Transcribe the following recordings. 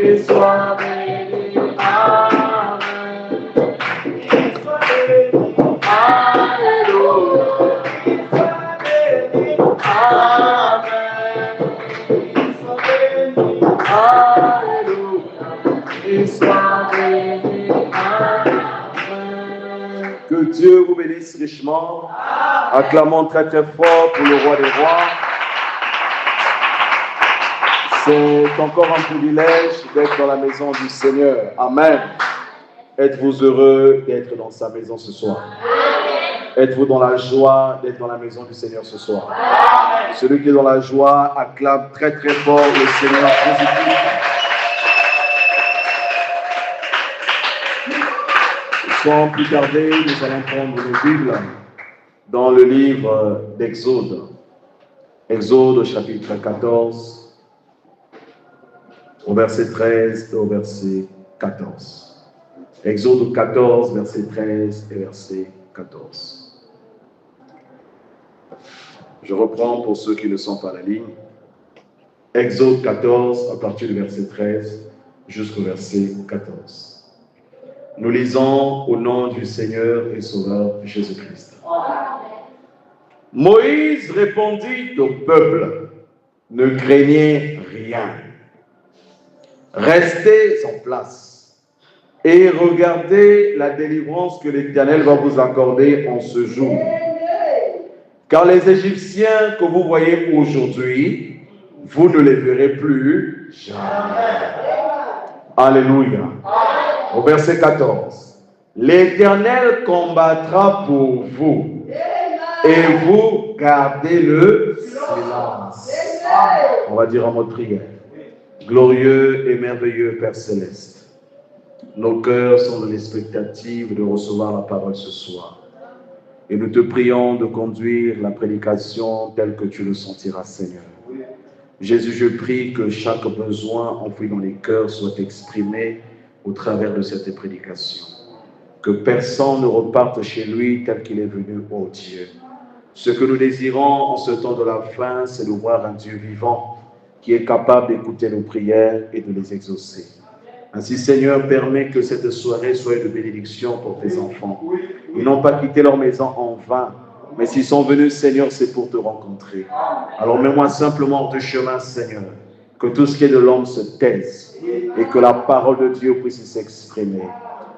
qu'il soit béni. Amen. Qu'il soit béni. Alléluia. Qu'il soit béni. Amen. Qu'il soit béni. Alléluia. Qu'il soit béni. Amen. Que Dieu vous bénisse richement. Acclamons très très fort pour le roi des rois. C'est encore un privilège d'être dans la maison du Seigneur. Amen. Êtes-vous heureux d'être dans sa maison ce soir? Êtes-vous dans la joie d'être dans la maison du Seigneur ce soir? Celui qui est dans la joie acclame très très fort le Seigneur Jésus-Christ. Sans plus tarder, nous allons prendre nos Bibles dans le livre d'Exode. Exode au chapitre 14. Au verset 13 et au verset 14. Exode 14, verset 13 et verset 14. Je reprends pour ceux qui ne sont pas à la ligne. Exode 14, à partir du verset 13 jusqu'au verset 14. Nous lisons au nom du Seigneur et Sauveur Jésus-Christ. Moïse répondit au peuple, ne craignez rien. Restez en place et regardez la délivrance que l'Éternel va vous accorder en ce jour. Car les Égyptiens que vous voyez aujourd'hui, vous ne les verrez plus jamais. Alléluia. Au verset 14. L'Éternel combattra pour vous et vous gardez le silence. On va dire en mode prière. Glorieux et merveilleux Père Céleste, nos cœurs sont dans l'expectative de recevoir la parole ce soir. Et nous te prions de conduire la prédication telle que tu le sentiras, Seigneur. Jésus, je prie que chaque besoin enfoui dans les cœurs soit exprimé au travers de cette prédication. Que personne ne reparte chez lui tel qu'il est venu, ô Dieu. Ce que nous désirons en ce temps de la fin, c'est de voir un Dieu vivant qui est capable d'écouter nos prières et de les exaucer. Ainsi, Seigneur, permets que cette soirée soit une bénédiction pour tes enfants. Ils n'ont pas quitté leur maison en vain, mais s'ils sont venus, Seigneur, c'est pour te rencontrer. Alors mets-moi simplement hors de chemin, Seigneur, que tout ce qui est de l'homme se taise et que la parole de Dieu puisse s'exprimer.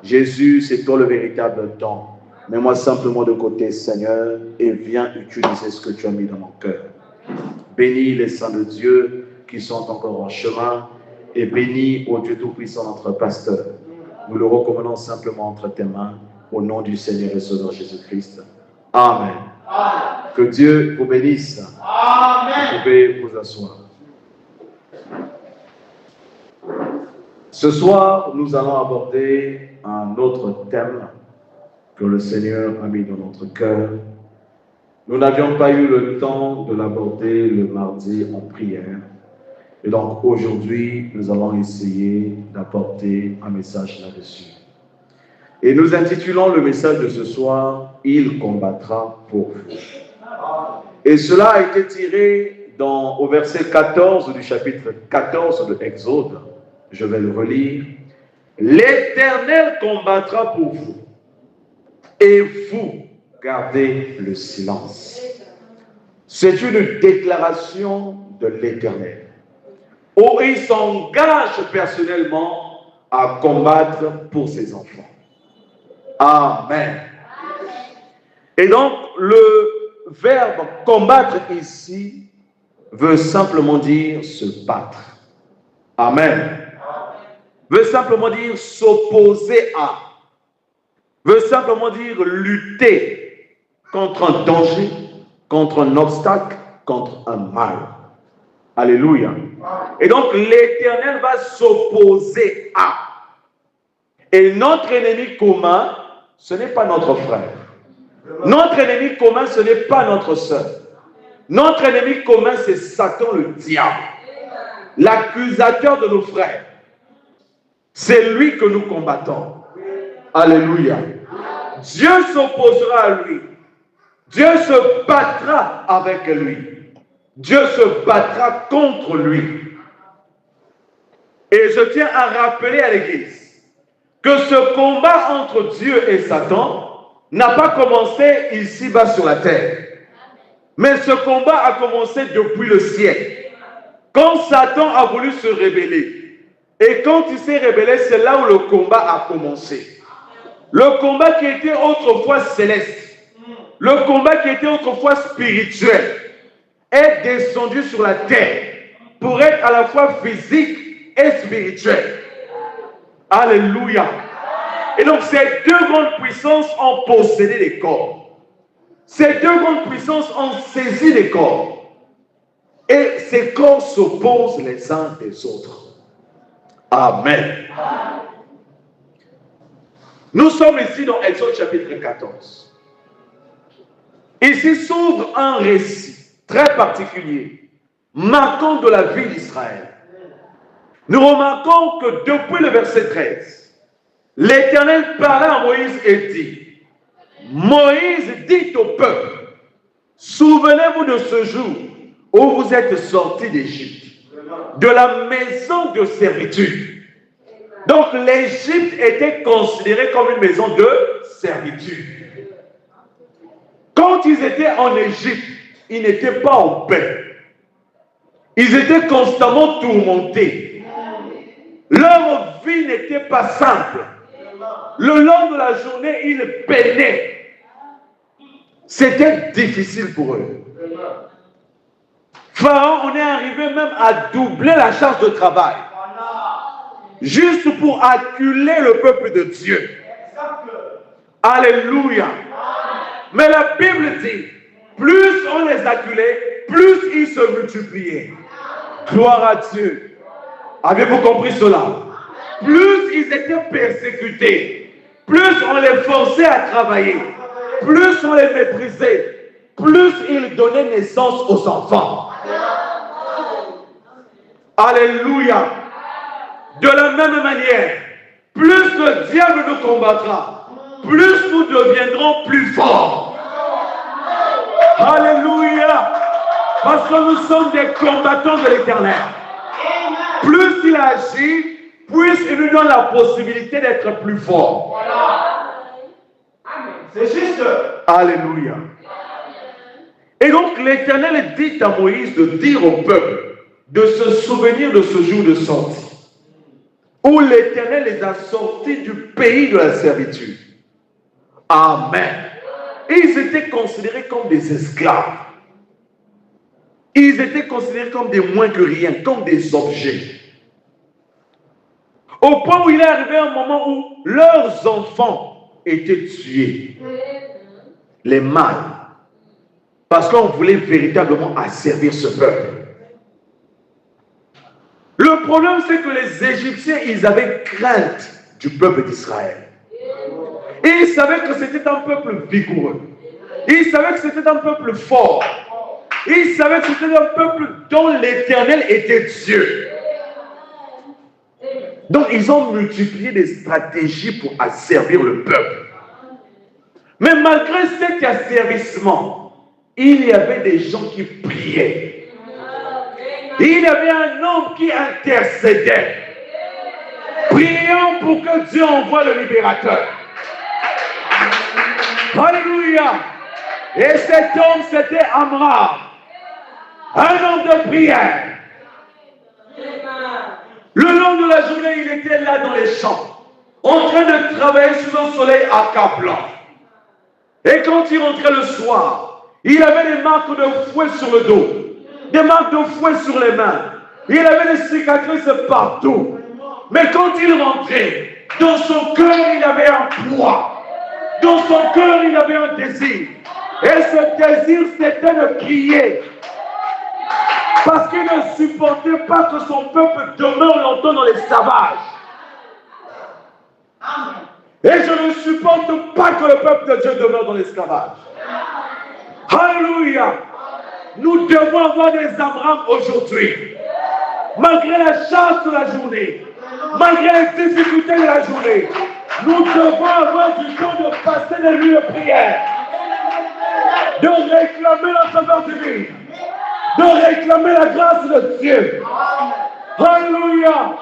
Jésus, c'est toi le véritable temps. Mets-moi simplement de côté, Seigneur, et viens utiliser ce que tu as mis dans mon cœur. Bénis les saints de Dieu qui sont encore en chemin, et bénis, ô Dieu Tout-Puissant, notre pasteur. Nous le recommandons simplement entre tes mains, au nom du Seigneur et Sauveur Jésus-Christ. Amen. Amen. Que Dieu vous bénisse. Amen. Vous pouvez vous asseoir. Ce soir, nous allons aborder un autre thème que le Seigneur a mis dans notre cœur. Nous n'avions pas eu le temps de l'aborder le mardi en prière. Et donc aujourd'hui, nous allons essayer d'apporter un message là-dessus. Et nous intitulons le message de ce soir, « Il combattra pour vous ». Et cela a été tiré au verset 14 du chapitre 14 de Exode. Je vais le relire. « L'Éternel combattra pour vous, et vous gardez le silence. » C'est une déclaration de l'Éternel, où il s'engage personnellement à combattre pour ses enfants. Amen. Et donc, le verbe combattre ici veut simplement dire se battre. Amen. Veut simplement dire s'opposer à. Veut simplement dire lutter contre un danger, contre un obstacle, contre un mal. Alléluia. Et donc, l'Éternel va s'opposer à. Et notre ennemi commun, ce n'est pas notre frère. Notre ennemi commun, ce n'est pas notre sœur. Notre ennemi commun, c'est Satan, le diable. L'accusateur de nos frères. C'est lui que nous combattons. Alléluia. Dieu s'opposera à lui. Dieu se battra avec lui. Dieu se battra contre lui. Et je je tiens à rappeler à l'Église que ce combat entre Dieu et Satan n'a pas commencé ici-bas sur la terre. Mais ce combat a commencé depuis le ciel. Quand Satan a voulu se rébeller, et quand il s'est rébellé, c'est là où le combat a commencé. Le combat qui était autrefois céleste, le combat qui était autrefois spirituel, est descendu sur la terre pour être à la fois physique et spirituel. Alléluia. Et donc ces deux grandes puissances ont possédé les corps. Ces deux grandes puissances ont saisi les corps. Et ces corps s'opposent les uns des autres. Amen. Nous sommes ici dans Exode chapitre 14. Ici s'ouvre un récit très particulier, marquant de la vie d'Israël. Nous remarquons que depuis le verset 13, l'Éternel parla à Moïse et dit, Moïse dit au peuple, souvenez-vous de ce jour où vous êtes sortis d'Égypte, de la maison de servitude. Donc l'Égypte était considérée comme une maison de servitude. Quand ils étaient en Égypte, ils n'étaient pas en paix. Ils étaient constamment tourmentés. Leur vie n'était pas simple. Le long de la journée, ils peinaient. C'était difficile pour eux. Pharaon, on est arrivé même à doubler la charge de travail. Juste pour acculer le peuple de Dieu. Alléluia. Mais la Bible dit, plus on les acculait, plus ils se multipliaient. Gloire à Dieu. Avez-vous compris cela? Plus ils étaient persécutés, plus on les forçait à travailler, plus on les méprisait, plus ils donnaient naissance aux enfants. Alléluia. De la même manière, plus le diable nous combattra, plus nous deviendrons plus forts. Alléluia. Parce que nous sommes des combattants de l'Éternel. Plus il agit, plus il nous donne la possibilité d'être plus forts. C'est juste. Alléluia. Et donc l'Éternel dit à Moïse de dire au peuple de se souvenir de ce jour de sortie, où l'Éternel les a sortis du pays de la servitude. Amen. Ils étaient considérés comme des esclaves. Ils étaient considérés comme des moins que rien, comme des objets. Au point où il est arrivé un moment où leurs enfants étaient tués. Les mâles. Parce qu'on voulait véritablement asservir ce peuple. Le problème, c'est que les Égyptiens, ils avaient crainte du peuple d'Israël. Et ils savaient que c'était un peuple vigoureux. Ils savaient que c'était un peuple fort. Ils savaient que c'était un peuple dont l'Éternel était Dieu. Donc, ils ont multiplié des stratégies pour asservir le peuple. Mais malgré cet asservissement, il y avait des gens qui priaient. Il y avait un homme qui intercédait. Prions pour que Dieu envoie le libérateur. Alléluia. Et cet homme, c'était Amram. Un homme de prière. Le long de la journée, il était là dans les champs, en train de travailler sous un soleil accablant. Et quand il rentrait le soir, il avait des marques de fouet sur le dos, des marques de fouet sur les mains. Il avait des cicatrices partout. Mais quand il rentrait, dans son cœur, il avait un poids. Dans son cœur, il avait un désir. Et ce désir, c'était de crier. Parce qu'il ne supportait pas que son peuple demeure longtemps dans l'esclavage. Et je ne supporte pas que le peuple de Dieu demeure dans l'esclavage. Alléluia. Nous devons avoir des Abraham aujourd'hui. Malgré la charge de la journée, malgré les difficultés de la journée, nous devons avoir du temps de passer des nuits de prière, de réclamer la faveur divine, de réclamer la grâce de Dieu. Alléluia.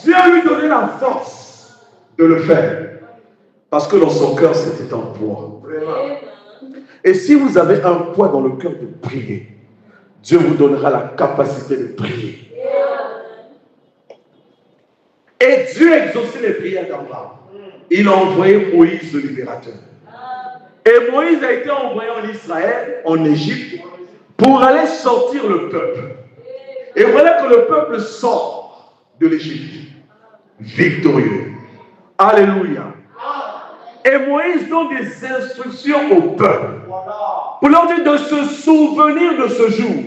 Dieu lui donnait la force de le faire. Parce que dans son cœur, c'était un poids. Et si vous avez un poids dans le cœur de prier, Dieu vous donnera la capacité de prier. Et Dieu exauçait les prières d'Abraham. Il a envoyé Moïse le libérateur. Et Moïse a été envoyé en Israël, en Égypte, pour aller sortir le peuple. Et voilà que le peuple sort de l'Égypte, victorieux. Alléluia. Et Moïse donne des instructions au peuple pour leur dire de se souvenir de ce jour,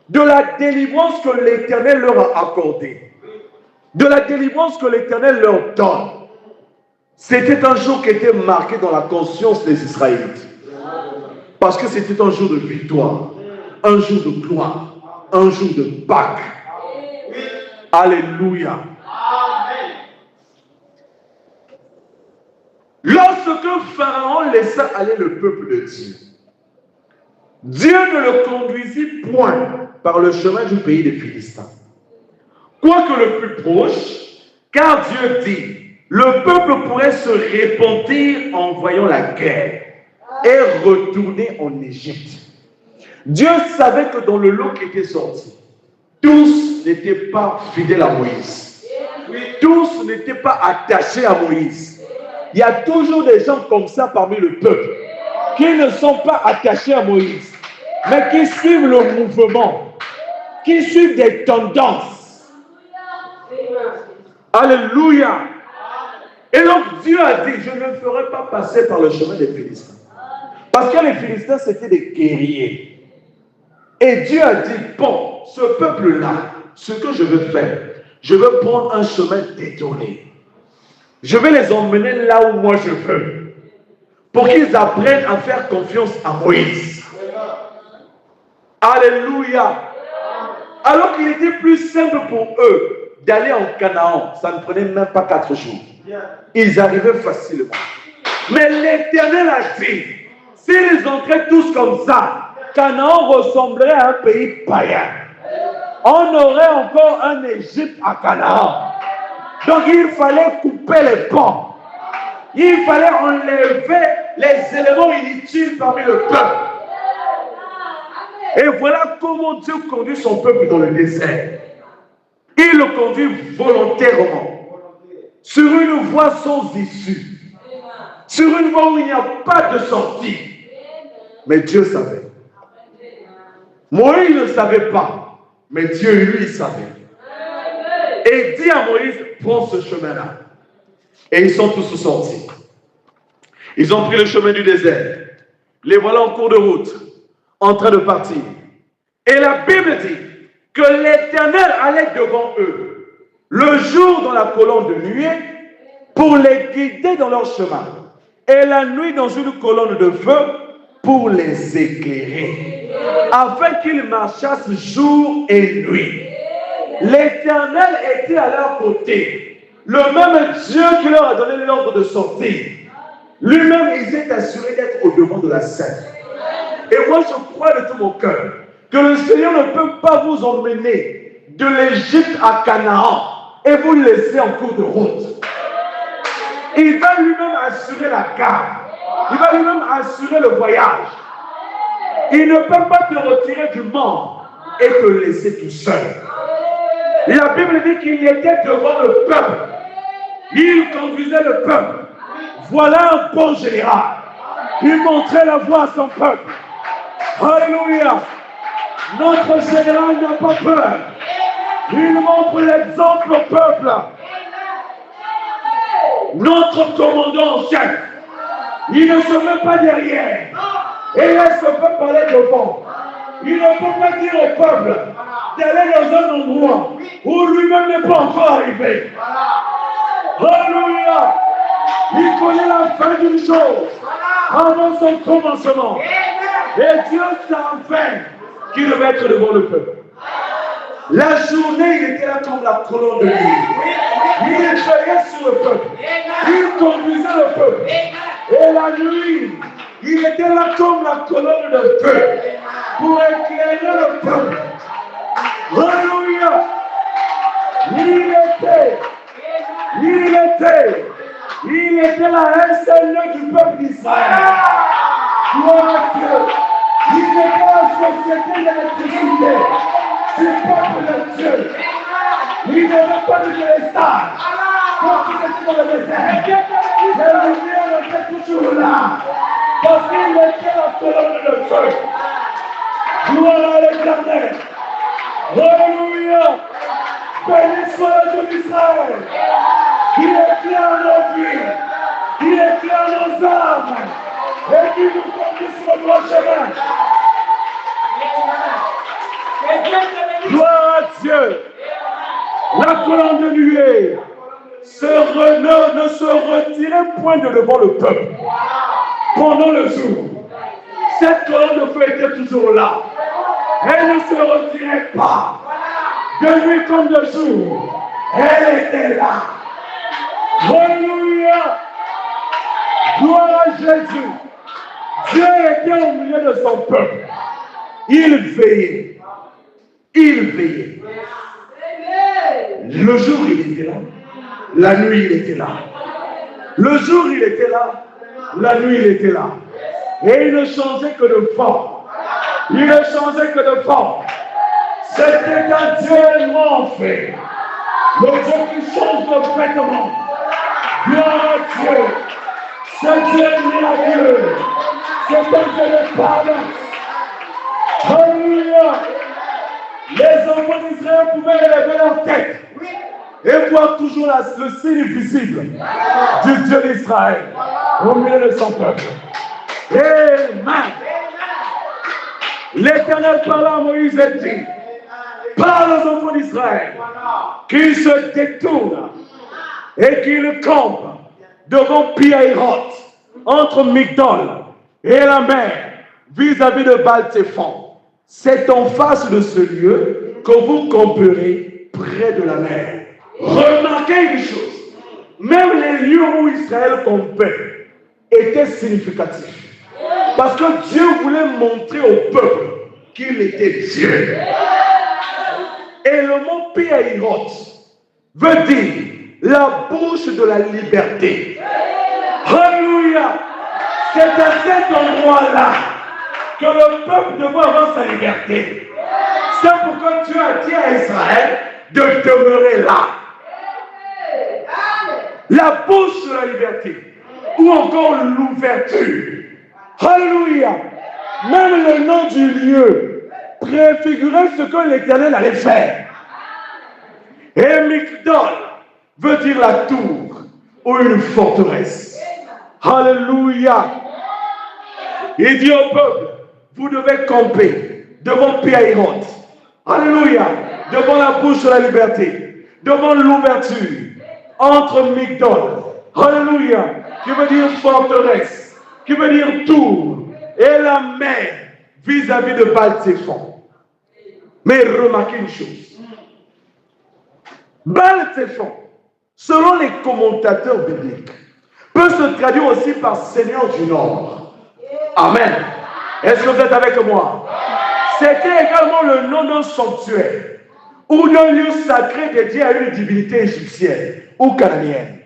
de la délivrance que l'Éternel leur a accordée, de la délivrance que l'Éternel leur donne. C'était un jour qui était marqué dans la conscience des Israélites. Parce que c'était un jour de victoire, un jour de gloire, un jour de Pâques. Alléluia. Lorsque Pharaon laissa aller le peuple de Dieu, Dieu ne le conduisit point par le chemin du pays des Philistins, quoique le plus proche, car Dieu dit, le peuple pourrait se repentir en voyant la guerre et retourner en Égypte. Dieu savait que dans le lot qui était sorti, tous n'étaient pas fidèles à Moïse. Tous n'étaient pas attachés à Moïse. Il y a toujours des gens comme ça parmi le peuple qui ne sont pas attachés à Moïse, mais qui suivent le mouvement, qui suivent des tendances. Alléluia. Et donc Dieu a dit, je ne ferai pas passer par le chemin des Philistins. Parce que les Philistins, c'était des guerriers. Et Dieu a dit, bon, ce peuple-là, ce que je veux faire, je veux prendre un chemin détourné. Je vais les emmener là où moi je veux. Pour qu'ils apprennent à faire confiance à Moïse. Alléluia. Alors qu'il était plus simple pour eux d'aller en Canaan. Ça ne prenait même pas 4 jours. Ils arrivaient facilement. Mais l'Éternel a dit, s'ils entraient tous comme ça, Canaan ressemblerait à un pays païen. On aurait encore un Égypte à Canaan. Donc il fallait couper les ponts. Il fallait enlever les éléments inutiles parmi le peuple. Et voilà comment Dieu conduit son peuple dans le désert. Il le conduit volontairement. Sur une voie sans issue. Sur une voie où il n'y a pas de sortie. Mais Dieu savait. Moïse ne savait pas. Mais Dieu, lui, savait. Et dit à Moïse, prends ce chemin-là. Et ils sont tous sortis. Ils ont pris le chemin du désert. Les voilà en cours de route, en train de partir. Et la Bible dit que l'Éternel allait devant eux, le jour dans la colonne de nuée, pour les guider dans leur chemin. Et la nuit dans une colonne de feu, pour les éclairer, afin qu'ils marchassent jour et nuit. L'Éternel était à leur côté. Le même Dieu qui leur a donné l'ordre de sortir. Lui-même, il s'est assuré d'être au devant de la scène. Et moi, je crois de tout mon cœur que le Seigneur ne peut pas vous emmener de l'Égypte à Canaan et vous laisser en cours de route. Il va lui-même assurer la garde. Il va lui-même assurer le voyage. Il ne peut pas te retirer du monde et te laisser tout seul. La Bible dit qu'il était devant le peuple. Il conduisait le peuple. Voilà un bon général. Il montrait la voie à son peuple. Alléluia. Notre général n'a pas peur. Il montre l'exemple au peuple. Notre commandant en chef, il ne se met pas derrière. Et laisse le peuple aller devant. Il ne peut pas dire au peuple d'aller dans un endroit où lui-même n'est pas encore arrivé. Alléluia. Il connaît la fin d'une chose avant son commencement. Et Dieu savait qu'il devait être devant le peuple. La journée, il était là comme la colonne de nuit. Il veillait sur le peuple. Il conduisait le peuple. Et la nuit, il était là comme la colonne de feu pour éclairer le peuple. Alléluia. Il était la SNE du peuple d'Israël. Gloire à Dieu. Il était la société d'électricité du peuple de Dieu. Il n'avait pas de délestage. Quand il était dans le désert, la lumière était toujours là. Parce qu'il était la colonne de feu. Gloire à l'Éternel. Alléluia. Béni soit le Dieu d'Israël. Il éclaire nos vies. Il éclaire nos âmes. Et qui nous conduit sur le droit chemin. Gloire à Dieu. La colonne de nuée ne se retirait point de devant le peuple pendant le jour. Cette colonne de feu était toujours là. Elle ne se retirait pas. De nuit comme de jour, elle était là. Alléluia. Gloire à Jésus. Dieu était au milieu de son peuple. Il veillait. Il veillait. Le jour, il était là. La nuit, il était là. Le jour, il était là. La nuit, il était là. Et il ne changeait que de forme. Il ne changeait que de forme. C'était un Dieu noir fait. Le Dieu qui change de vêtements. Gloire à Dieu. C'est Dieu miraculeux. C'est un Dieu de pardon. Alléluia. Les enfants d'Israël pouvaient élever leur tête et voir toujours le signe visible du Dieu d'Israël au milieu de son peuple. Amen. L'Éternel parla à Moïse et dit, parle aux enfants d'Israël qu'ils se détournent et qu'ils campent devant Pi-Hahiroth, entre Migdol et la mer, vis-à-vis de Baal-Téphon. C'est en face de ce lieu que vous camperez près de la mer. Remarquez une chose, même les lieux où Israël campait étaient significatifs. Parce que Dieu voulait montrer au peuple qu'il était Dieu. Et le mot Pi-Hahiroth veut dire la bouche de la liberté. Alléluia. C'est à cet endroit-là que le peuple devait avoir sa liberté. C'est pourquoi Dieu a dit à Israël de demeurer là. La bouche de la liberté. Ou encore l'ouverture. Alléluia. Même le nom du lieu préfigurait ce que l'Éternel allait faire. Et Migdol veut dire la tour ou une forteresse. Alléluia. Il dit au peuple, vous devez camper devant Pi-Hahiroth. Alléluia. Devant la bouche de la liberté. Devant l'ouverture. Entre Migdol. Alléluia. Qui veut dire forteresse. Qui veut dire tour. Et la mer vis-à-vis de Baal-Téphon. Mais remarquez une chose. Baal-Téphon, selon les commentateurs bibliques, peut se traduire aussi par Seigneur du Nord. Amen. Est-ce que vous êtes avec moi? C'était également le nom d'un sanctuaire ou d'un lieu sacré dédié à une divinité égyptienne ou cananéenne.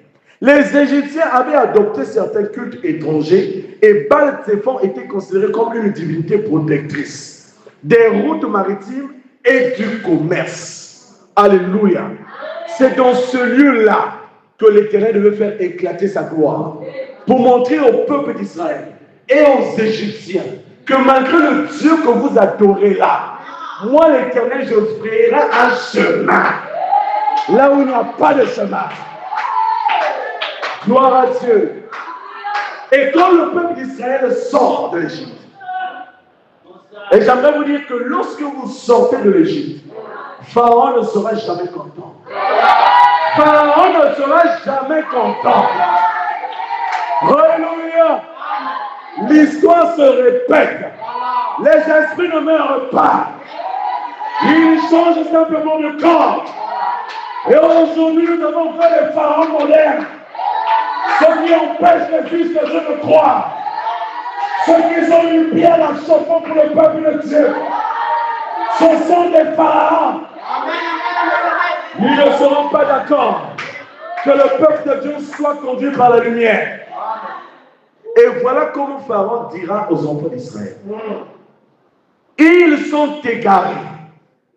Les Égyptiens avaient adopté certains cultes étrangers et Baal-Téphon était considéré comme une divinité protectrice des routes maritimes et du commerce. Alléluia. C'est dans ce lieu-là que l'Éternel devait faire éclater sa gloire pour montrer au peuple d'Israël et aux Égyptiens que malgré le Dieu que vous adorez là, moi l'Éternel, je ferai un chemin là où il n'y a pas de chemin. Gloire à Dieu. Et quand le peuple d'Israël sort de l'Égypte, et j'aimerais vous dire que lorsque vous sortez de l'Égypte, Pharaon ne sera jamais content. Pharaon ne sera jamais content. Alléluia. L'histoire se répète. Les esprits ne meurent pas. Ils changent simplement de corps. Et aujourd'hui, nous avons fait des pharaons modernes. Ce qui empêche les fils de Dieu de croire. Ceux qui ont eu bien la chauffant pour le peuple de Dieu. Ce sont des pharaons. Ils ne seront pas d'accord que le peuple de Dieu soit conduit par la lumière. Et voilà comment Pharaon dira aux enfants d'Israël. Ils sont égarés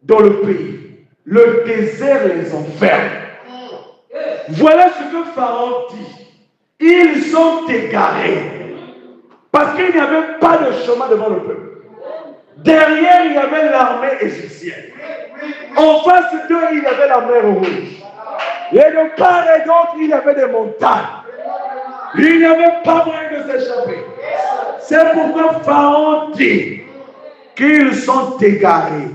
dans le pays. Le désert les enferme. Voilà ce que Pharaon dit. Ils sont égarés. Parce qu'il n'y avait pas de chemin devant le peuple. Derrière, il y avait l'armée égyptienne. En face d'eux, il y avait la mer Rouge. Et de part et d'autre, il y avait des montagnes. Il n'y avait pas moyen de s'échapper. C'est pourquoi Pharaon dit qu'ils sont égarés.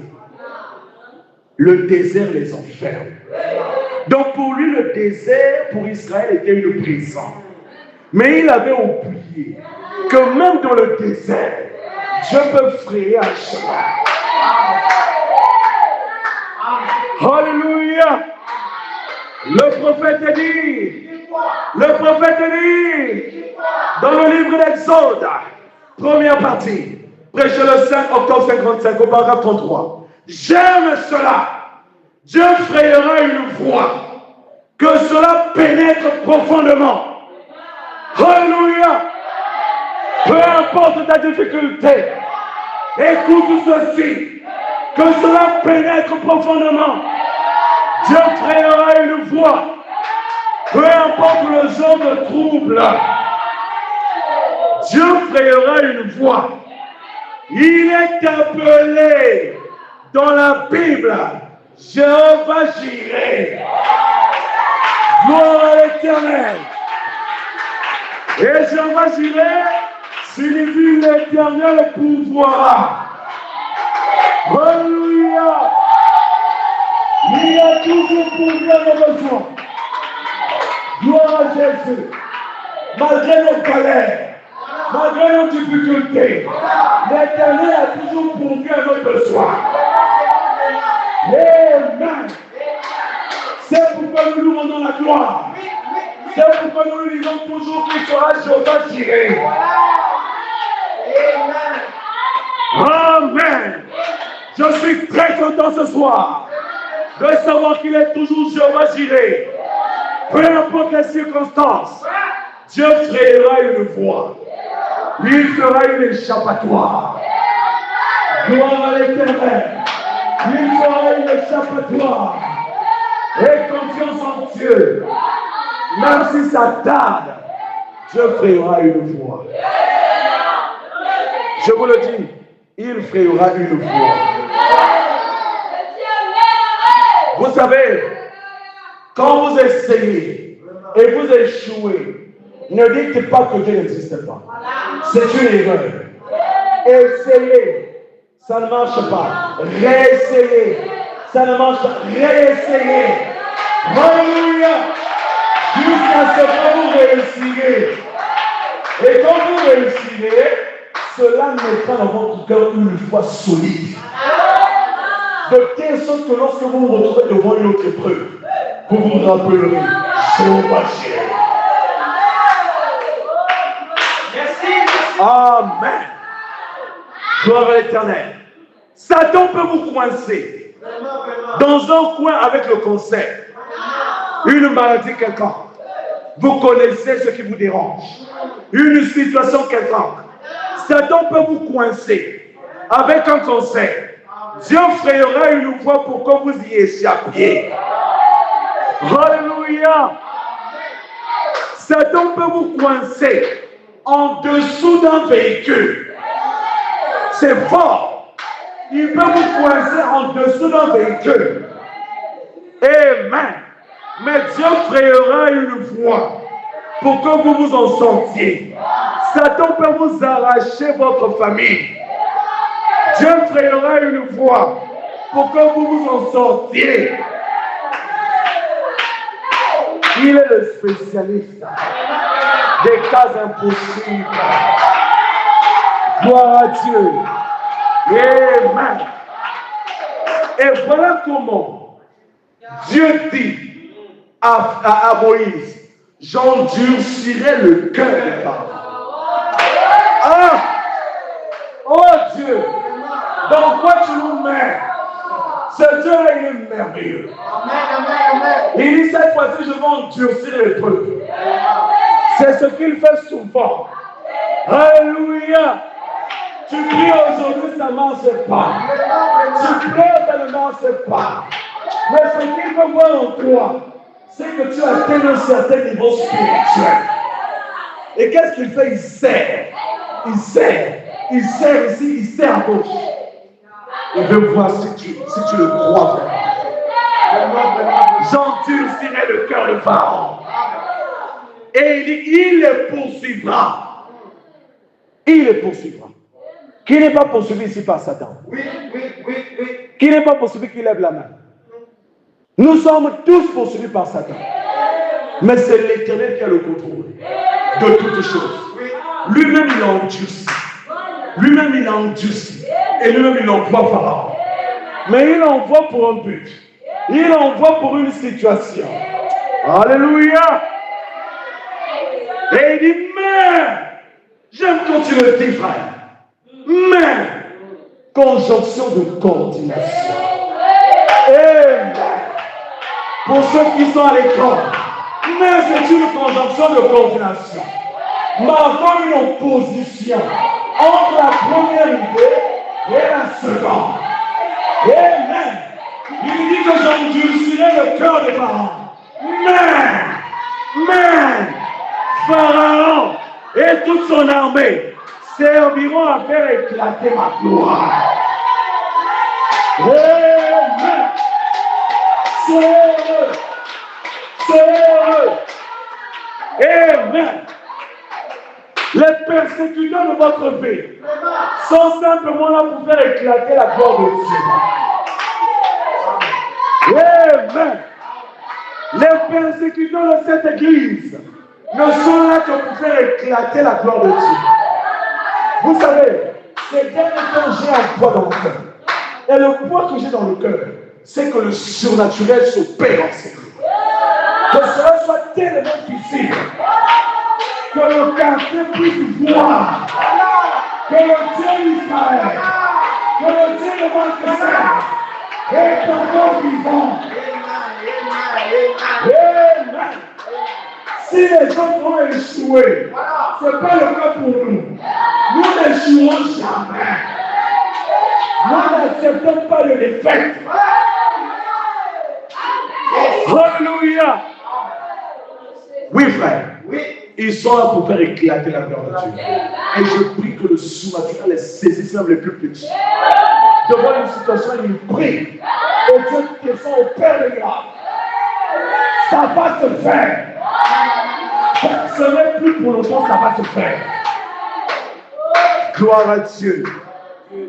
Le désert les enferme. Donc pour lui, le désert, pour Israël, était une prison. Mais il avait oublié que même dans le désert, Dieu peut frayer un chemin. Alléluia. Le prophète dit, dans le livre d'Exode, première partie, prêché le 5 octobre 55, au paragraphe 33. J'aime cela. Dieu frayera une voie, que cela pénètre profondément. Alléluia. Peu importe ta difficulté, écoute ceci, que cela pénètre profondément. Dieu créera une voie, peu importe le genre de trouble. Dieu créera une voie. Il est appelé dans la Bible Jéhovah Jireh. Gloire à l'Éternel. Et Jéhovah Jireh signifie l'Éternel pourvoira. Alléluia. Il a toujours pourvu à nos besoins. Gloire à Jésus. Malgré nos galères, malgré nos difficultés, l'Éternel a toujours pourvu à nos besoins. Amen. C'est pourquoi nous lui rendons la gloire. C'est pourquoi nous lui disons toujours qu'il sera Jéhovah Jireh. Amen. Je suis très content ce soir de savoir qu'il est toujours Jéhovah Jireh. Peu importe les circonstances, Dieu créera une voie. Il fera une échappatoire. Gloire à l'Éternel. Il fera une échappatoire. Et confiance en Dieu. Même si ça tarde, Dieu frayera une voie. Je vous le dis, il frayera une voie. Vous savez, quand vous essayez et vous échouez, ne dites pas que Dieu n'existe pas. C'est une erreur. Essayez, ça ne marche pas. Réessayez, ça ne marche pas. Réessayez. Alléluia. Jusqu'à ce que vous réussirez. Et quand vous réussirez, cela mettra dans votre cœur une foi solide. De telle sorte que lorsque vous vous retrouvez devant une autre épreuve, vous vous rappellerez, Jéhovah Jireh. Amen. Gloire à l'Éternel. Satan peut vous coincer dans un coin avec le cancer, une maladie quelconque. Vous connaissez ce qui vous dérange, une situation quelconque. Satan peut vous coincer avec un cancer. Dieu frayera une voie pour que vous y échappiez. Alléluia. Satan peut vous coincer en dessous d'un véhicule. C'est fort. Il peut vous coincer en dessous d'un véhicule. Amen. Mais Dieu frayera une voie pour que vous vous en sortiez. Satan peut vous arracher votre famille. Dieu frayera une voie pour que vous vous en sortiez. Il est le spécialiste des cas impossibles. Gloire à Dieu. Amen. Et voilà comment Dieu dit à Moïse, j'endurcirai le cœur des parents. Ah! Oh Dieu! Dans quoi tu nous mets? Ce Dieu-là, il est merveilleux. Il dit cette fois-ci, je vais endurcir les peuples. C'est ce qu'il fait souvent. Alléluia. Tu pries aujourd'hui, ça ne marche pas. Tu pleures, ça ne marche pas. Mais ce qu'il veut voir en toi, c'est que tu atteins un certain niveau spirituel. Et qu'est-ce qu'il fait? Il sert. Il sert. Il sert ici, il sert à gauche. Il veut voir si tu le crois vraiment. J'endurcirai le cœur de Pharaon. Et il dit, il les poursuivra. Il les poursuivra. Qui n'est pas poursuivi ici par Satan? Oui. Qui n'est pas poursuivi, qui lève la main? Nous sommes tous poursuivis par Satan. Mais c'est l'Éternel qui a le contrôle de toutes choses. Lui-même, il a endurci. Lui-même, il a endurci. Et lui-même, il envoie Pharaon. Mais il envoie pour un but. Il envoie pour une situation. Alléluia. Et il dit, mais, j'aime quand tu le dis, frère. Mais, conjonction de coordination. Amen. Pour ceux qui sont à l'écran, mais c'est une conjonction de coordination. Marquons une opposition entre la première idée et la seconde. Amen. Il dit que j'endurcirai le cœur de Pharaon. Mais, Pharaon et toute son armée serviront à faire éclater ma gloire. Amen. C'est heureux. Amen. Les persécuteurs de votre vie sont simplement là pour faire éclater la gloire de Dieu. Amen. Les persécuteurs de cette église ne sont là que pour faire éclater la gloire de Dieu. Vous savez, ces derniers temps, j'ai un poids dans le cœur. Et le poids que j'ai dans le cœur, c'est que le surnaturel s'opère en ces jours. Que cela soit tellement visible que le quartier puisse voir que le Dieu d'Israël, que le Dieu de Malchusser est encore vivant. Amen. Si les autres ont échoué, ce n'est pas le cas pour nous. Nous n'échouons jamais. Nous n'acceptons pas le défaite. Alléluia. Oui, frère. Oui. Ils sont là pour faire éclater la gloire de Dieu. Et je prie que le surnaturel les saisisse même les plus petits. Devant une situation, ils prient. Et Dieu qui sont au Père des grâces. Ça va se faire. Ce n'est plus pour longtemps, ça va se faire. Gloire à Dieu.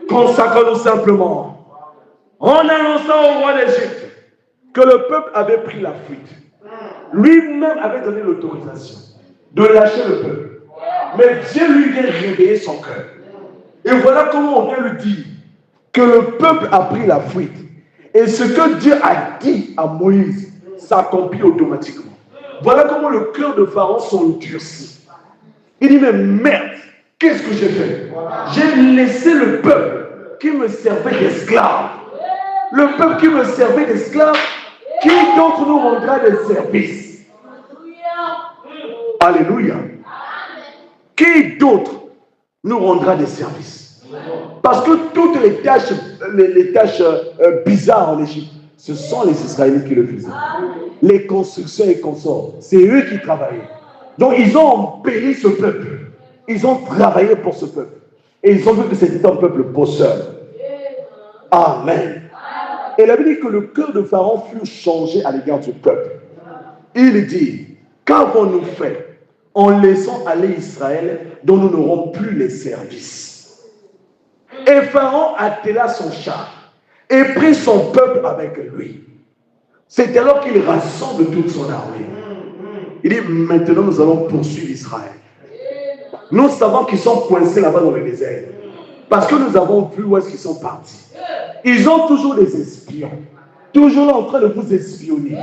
Consacrons-nous simplement en annonçant au roi d'Égypte que le peuple avait pris la fuite. Lui-même avait donné l'autorisation de lâcher le peuple. Mais Dieu lui vient réveiller son cœur. Et voilà comment on vient lui dire que le peuple a pris la fuite. Et ce que Dieu a dit à Moïse s'accomplit automatiquement. Voilà comment le cœur de Pharaon s'endurcit. Il dit, mais merde, qu'est-ce que j'ai fait? J'ai laissé le peuple qui me servait d'esclave. Le peuple qui me servait d'esclave, qui d'autre nous rendra des services? Alléluia. Qui d'autre nous rendra des services? Parce que toutes les tâches bizarres en Égypte, ce sont les Israélites qui le faisaient. Les constructions et consorts, c'est eux qui travaillaient. Donc ils ont embelli ce peuple. Ils ont travaillé pour ce peuple. Et ils ont vu que c'était un peuple bosseur. Amen. Et la Bible dit que le cœur de Pharaon fut changé à l'égard du peuple. Il dit, qu'avons-nous fait en laissant aller Israël dont nous n'aurons plus les services? Et Pharaon attela son char et prit son peuple avec lui. C'est alors qu'il rassemble toute son armée. Il dit, maintenant nous allons poursuivre Israël. Nous savons qu'ils sont coincés là-bas dans le désert. Parce que nous avons vu où est-ce qu'ils sont partis. Ils ont toujours des espions. Toujours là en train de vous espionner.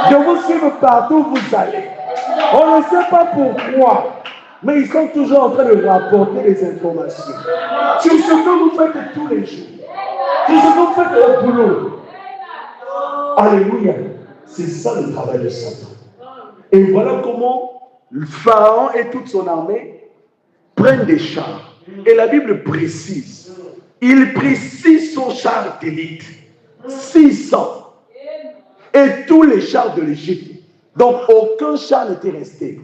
De vous suivre partout où vous allez. On ne sait pas pourquoi. Mais ils sont toujours en train de rapporter des informations. Sur ce que vous faites tous les jours. Sur ce que vous faites au boulot. Alléluia. C'est ça le travail de Satan. Et voilà comment le Pharaon et toute son armée prennent des chars. Et la Bible précise. Il prit 600 chars d'élite. 600. Et tous les chars de l'Égypte. Donc aucun char n'était resté.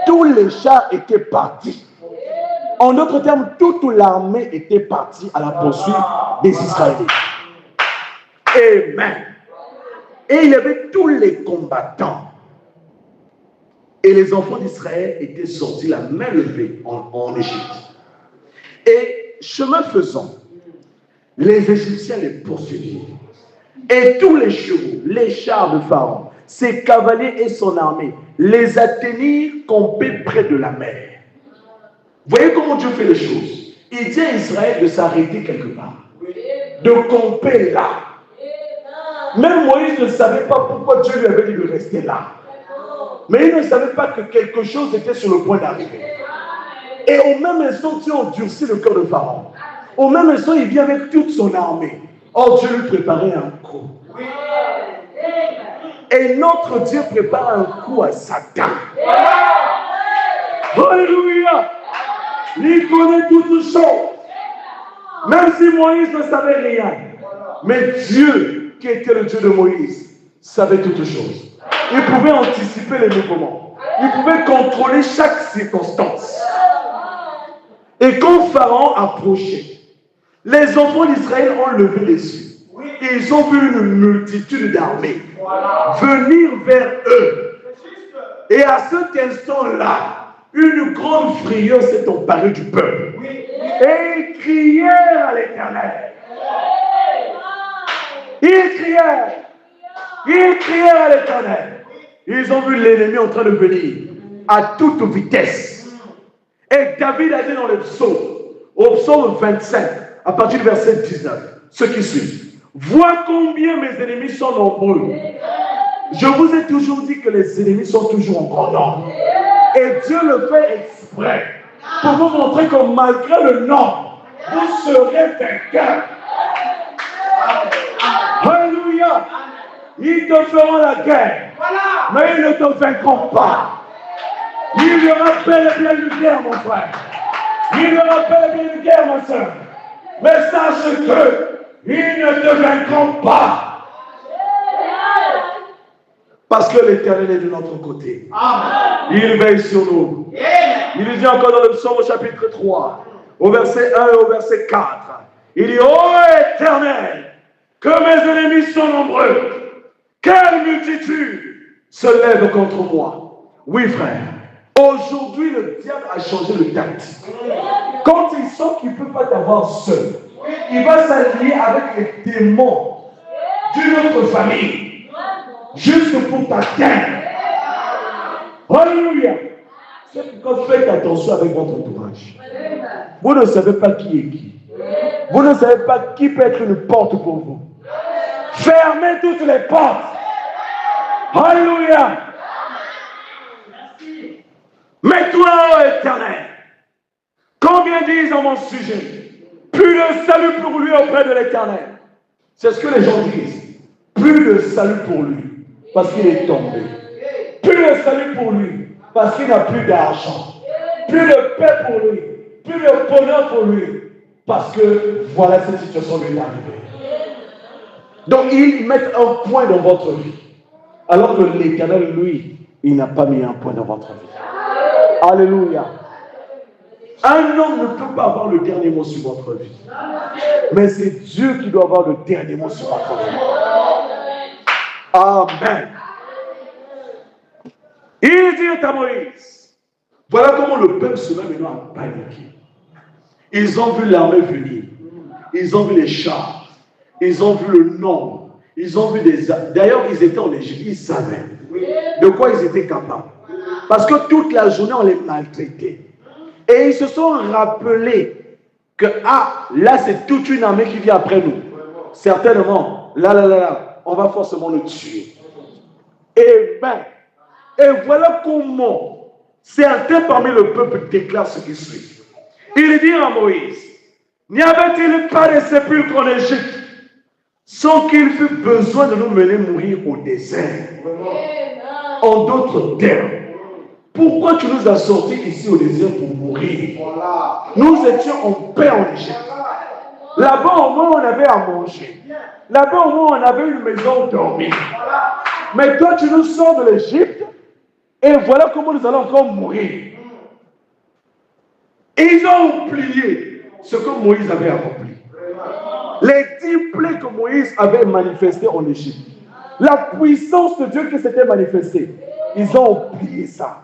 Tous les chars étaient partis. En d'autres termes, toute l'armée était partie à la poursuite des Israélites. Amen. Et il y avait tous les combattants. Et les enfants d'Israël étaient sortis la main levée en Égypte. Et chemin faisant, les Égyptiens les poursuivirent. Et tous les chevaux, les chars de Pharaon, ses cavaliers et son armée, les atteignirent campés près de la mer. Voyez comment Dieu fait les choses. Il dit à Israël de s'arrêter quelque part, de camper là. Même Moïse ne savait pas pourquoi Dieu lui avait dit de rester là. Mais il ne savait pas que quelque chose était sur le point d'arriver. Et au même instant, Dieu endurcit le cœur de Pharaon. Au même instant, il vient avec toute son armée. Or, Dieu lui préparait un coup. Et notre Dieu prépare un coup à Satan. Alléluia! Il connaît toutes choses. Même si Moïse ne savait rien. Mais Dieu, qui était le Dieu de Moïse, savait toutes choses. Il pouvait anticiper les mouvements. Il pouvait contrôler chaque circonstance. Et quand Pharaon approchait, les enfants d'Israël ont levé les yeux. Ils ont vu une multitude d'armées venir vers eux. Et à cet instant-là, une grande frayeur s'est emparée du peuple. Et ils crièrent à l'Éternel. Ils crièrent à l'Éternel. Ils ont vu l'ennemi en train de venir à toute vitesse. Et David a dit dans le psaume, au psaume 25, à partir du verset 19, ce qui suit. Vois combien mes ennemis sont nombreux. Je vous ai toujours dit que les ennemis sont toujours en grand nombre. Et Dieu le fait exprès pour vous montrer que malgré le nombre, vous serez vainqueurs. Alléluia. Ils te feront la guerre, mais ils ne te vaincront pas. Il y aura bel et bien une guerre, mon frère. Il y aura bel et bien une guerre, ma soeur. Mais sache que ils ne te vaincront pas. Parce que l'Éternel est de notre côté. Il veille sur nous. Il dit encore dans le psaume au chapitre 3, au verset 1 et au verset 4. Il dit, ô Éternel, que mes ennemis sont nombreux. Quelle multitude se lève contre moi. Oui, frère. Aujourd'hui, le diable a changé de tactique. Quand il sent qu'il ne peut pas t'avoir seul, il va s'allier avec les démons d'une autre famille, juste pour t'atteindre. Alléluia. C'est pourquoi faites attention avec votre entourage. Vous ne savez pas qui est qui. Vous ne savez pas qui peut être une porte pour vous. Fermez toutes les portes. Alléluia. Mets-toi, ô Éternel. Combien disent en mon sujet? Plus de salut pour lui auprès de l'Éternel. C'est ce que les gens disent. Plus de salut pour lui, parce qu'il est tombé. Plus de salut pour lui, parce qu'il n'a plus d'argent. Plus de paix pour lui, plus de bonheur pour lui, parce que voilà cette situation lui est arrivée. Donc ils mettent un point dans votre vie, alors que l'Éternel, lui, il n'a pas mis un point dans votre vie. Alléluia. Un homme ne peut pas avoir le dernier mot sur votre vie. Mais c'est Dieu qui doit avoir le dernier mot sur votre vie. Amen. Il dit à Moïse, voilà comment le peuple se met maintenant à paniquer. Ils ont vu l'armée venir. Ils ont vu les chars. Ils ont vu le nombre. Ils ont vu des... D'ailleurs, ils étaient en Égypte. Ils savaient de quoi ils étaient capables. Parce que toute la journée, on les maltraitait. Et ils se sont rappelés que, là, c'est toute une armée qui vient après nous. Certainement, là, on va forcément le tuer. Et voilà comment certains parmi le peuple déclarent ce qui suit. Il dit à Moïse, n'y avait-il pas de sépulcre en Égypte sans qu'il fût besoin de nous mener mourir au désert. En d'autres termes, pourquoi tu nous as sortis ici au désert pour mourir? Nous étions en paix en Égypte. Là-bas, au moins, on avait à manger. Là-bas, au moins, on avait une maison où dormir. Mais toi, tu nous sors de l'Égypte et voilà comment nous allons encore mourir. Et ils ont oublié ce que Moïse avait accompli. Les 10 plaies que Moïse avait manifestées en Égypte. La puissance de Dieu qui s'était manifestée. Ils ont oublié ça.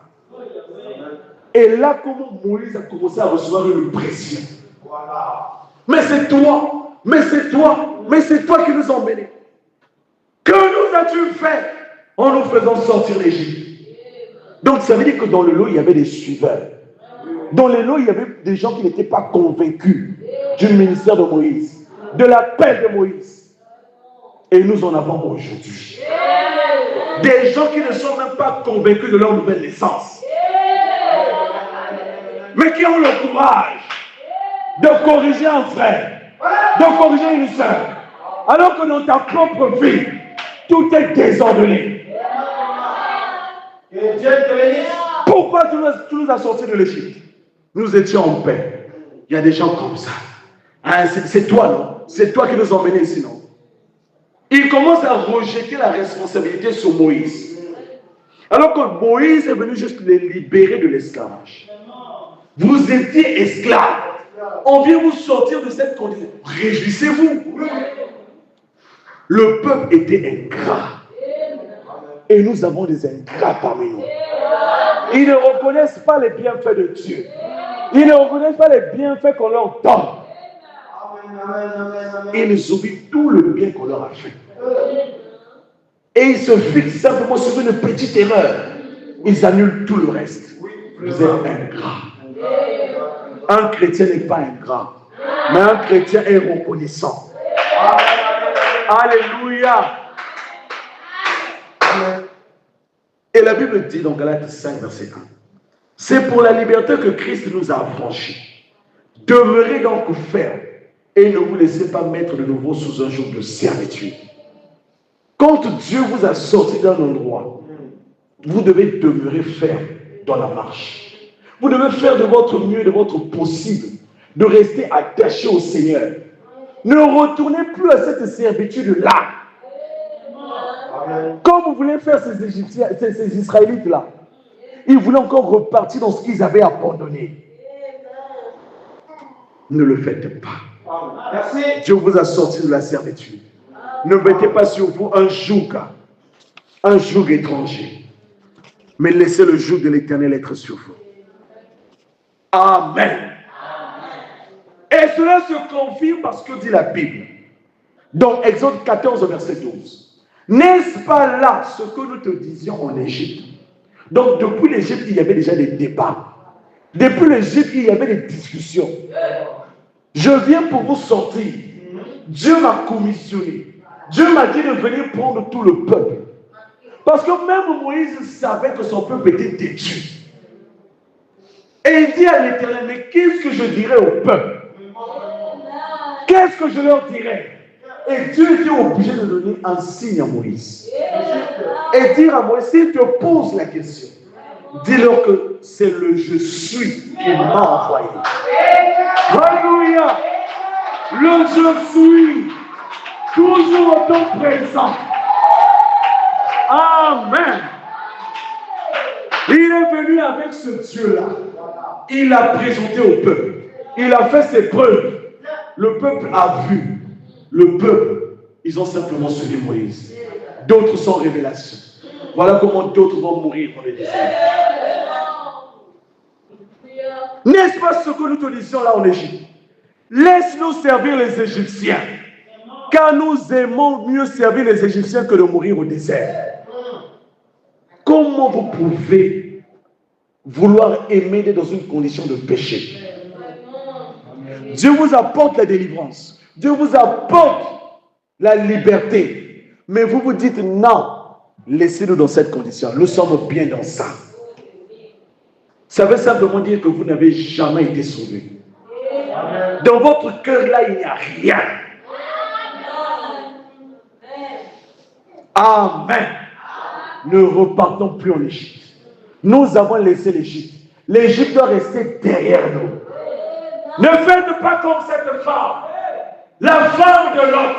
Et là, comment Moïse a commencé à recevoir une pression. Mais c'est toi, mais c'est toi, mais c'est toi qui nous as emmenés. Que nous as-tu fait en nous faisant sortir d'Égypte? Donc ça veut dire que dans le lot, il y avait des suiveurs. Dans le lot, il y avait des gens qui n'étaient pas convaincus du ministère de Moïse, de l'appel de Moïse. Et nous en avons aujourd'hui. Des gens qui ne sont même pas convaincus de leur nouvelle naissance. Mais qui ont le courage de corriger un frère, de corriger une sœur. Alors que dans ta propre vie, tout est désordonné. Pourquoi tu nous as sortis de l'Égypte? Nous étions en paix. Il y a des gens comme ça. Hein, c'est toi, non? C'est toi qui nous as emmenés ici, non? Il commence à rejeter la responsabilité sur Moïse. Alors que Moïse est venu juste les libérer de l'esclavage. Vous étiez esclaves. On vient vous sortir de cette condition. Réjouissez-vous. Le peuple était ingrat. Et nous avons des ingrats parmi nous. Ils ne reconnaissent pas les bienfaits de Dieu. Ils ne reconnaissent pas les bienfaits qu'on leur donne. Ils oublient tout le bien qu'on leur a fait. Et ils se fixent simplement sur une petite erreur. Ils annulent tout le reste. Vous êtes ingrats. Un chrétien n'est pas ingrat, mais un chrétien est reconnaissant. Alléluia. Et la Bible dit dans Galates 5, verset 1, c'est pour la liberté que Christ nous a affranchis. Demeurez donc fermes et ne vous laissez pas mettre de nouveau sous un joug de servitude. Quand Dieu vous a sorti d'un endroit, vous devez demeurer ferme dans la marche. Vous devez faire de votre mieux, de votre possible, de rester attaché au Seigneur. Ne retournez plus à cette servitude-là. Comme vous voulez faire ces Égyptiens, ces Israélites-là, ils voulaient encore repartir dans ce qu'ils avaient abandonné. Ne le faites pas. Merci. Dieu vous a sorti de la servitude. Ne mettez pas sur vous un joug étranger. Mais laissez le joug de l'Éternel être sur vous. Amen. Et cela se confirme parce que dit la Bible. Dans Exode 14, verset 12. N'est-ce pas là ce que nous te disions en Égypte? Donc depuis l'Égypte, il y avait déjà des débats. Depuis l'Égypte, il y avait des discussions. Je viens pour vous sortir. Dieu m'a commissionné. Dieu m'a dit de venir prendre tout le peuple. Parce que même Moïse savait que son peuple était détruit. Et il dit à l'Éternel, mais qu'est-ce que je dirais au peuple? Qu'est-ce que je leur dirais? Et Dieu était obligé de donner un signe à Moïse. Et dire à Moïse, s'il te pose la question, dis-leur que c'est le je suis qui m'a envoyé. Alléluia! Le je suis, toujours autant présent. Amen. Il est venu avec ce Dieu-là. Il l'a présenté au peuple. Il a fait ses preuves. Le peuple a vu. Le peuple, ils ont simplement suivi Moïse. D'autres sont révélations. Voilà comment d'autres vont mourir pour le désert. N'est-ce pas ce que nous te disions là en Égypte? Laisse-nous servir les Égyptiens. Car nous aimons mieux servir les Égyptiens que de mourir au désert. Comment vous pouvez vouloir aimer dans une condition de péché? Dieu vous apporte la délivrance. Dieu vous apporte la liberté. Mais vous vous dites non, laissez-nous dans cette condition. Nous sommes bien dans ça. Ça veut simplement dire que vous n'avez jamais été sauvé. Dans votre cœur là, il n'y a rien. Amen. Ne repartons plus en Égypte. Nous avons laissé l'Égypte. L'Égypte doit rester derrière nous. Ne faites pas comme cette femme, la femme de Lot.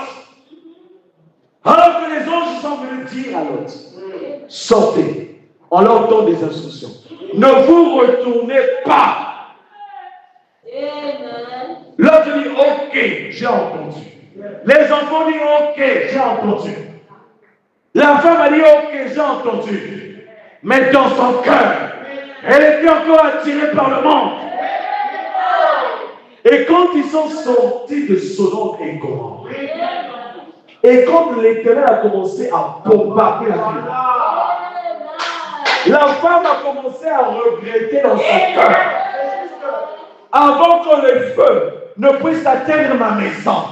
Alors que les anges sont venus dire à Lot, sortez. On leur donne des instructions. Ne vous retournez pas. L'autre dit, ok, j'ai entendu. Les enfants disent, ok, j'ai entendu. La femme a dit, ok, j'ai entendu. Mais dans son cœur, elle était encore attirée par le monde. Et quand ils sont sortis de Sodome et Gomorrhe, et quand l'Éternel a commencé à bombarder la ville, la femme a commencé à regretter dans son cœur. Avant que le feu ne puisse atteindre ma maison,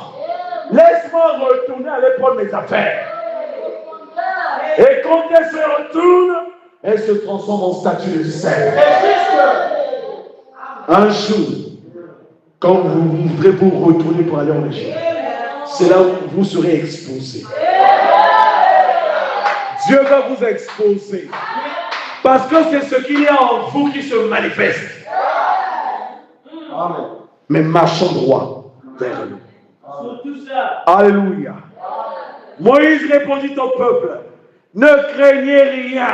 laisse-moi retourner aller prendre mes affaires. Et quand elle se retourne, elle se transforme en statue de sel. Un jour, quand vous voudrez vous retourner pour aller en Égypte, c'est là où vous serez exposés. Dieu va vous exposer. Parce que c'est ce qu'il y a en vous qui se manifeste. Amen. Mais marchons droit vers nous. Alléluia. Moïse répondit au peuple, ne craignez rien,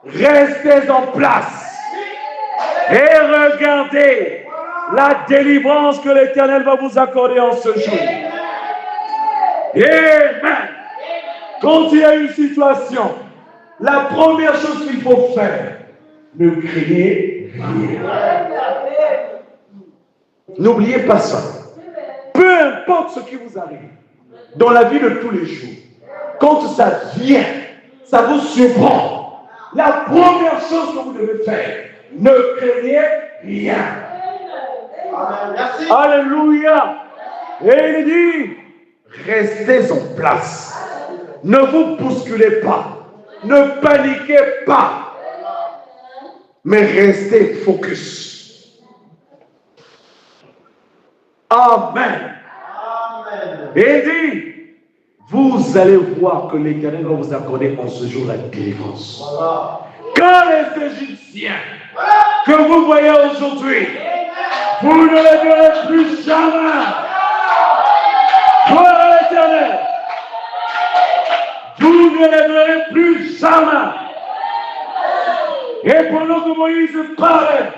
restez en place et regardez la délivrance que l'Éternel va vous accorder en ce jour. Amen. Quand il y a une situation, la première chose qu'il faut faire, ne craignez rien. N'oubliez pas ça. Peu importe ce qui vous arrive dans la vie de tous les jours, quand ça vient, ça vous surprend. La première chose que vous devez faire, ne craignez rien. Merci. Alléluia. Et il dit, restez en place. Ne vous bousculez pas. Ne paniquez pas. Mais restez focus. Amen. Amen. Et il dit, vous allez voir que l'Éternel va vous accorder en ce jour la délivrance. Voilà. Quand les Égyptiens que vous voyez aujourd'hui, vous ne les verrez plus jamais. Gloire à l'Éternel. Vous ne les verrez plus jamais. Et pendant que Moïse parlait,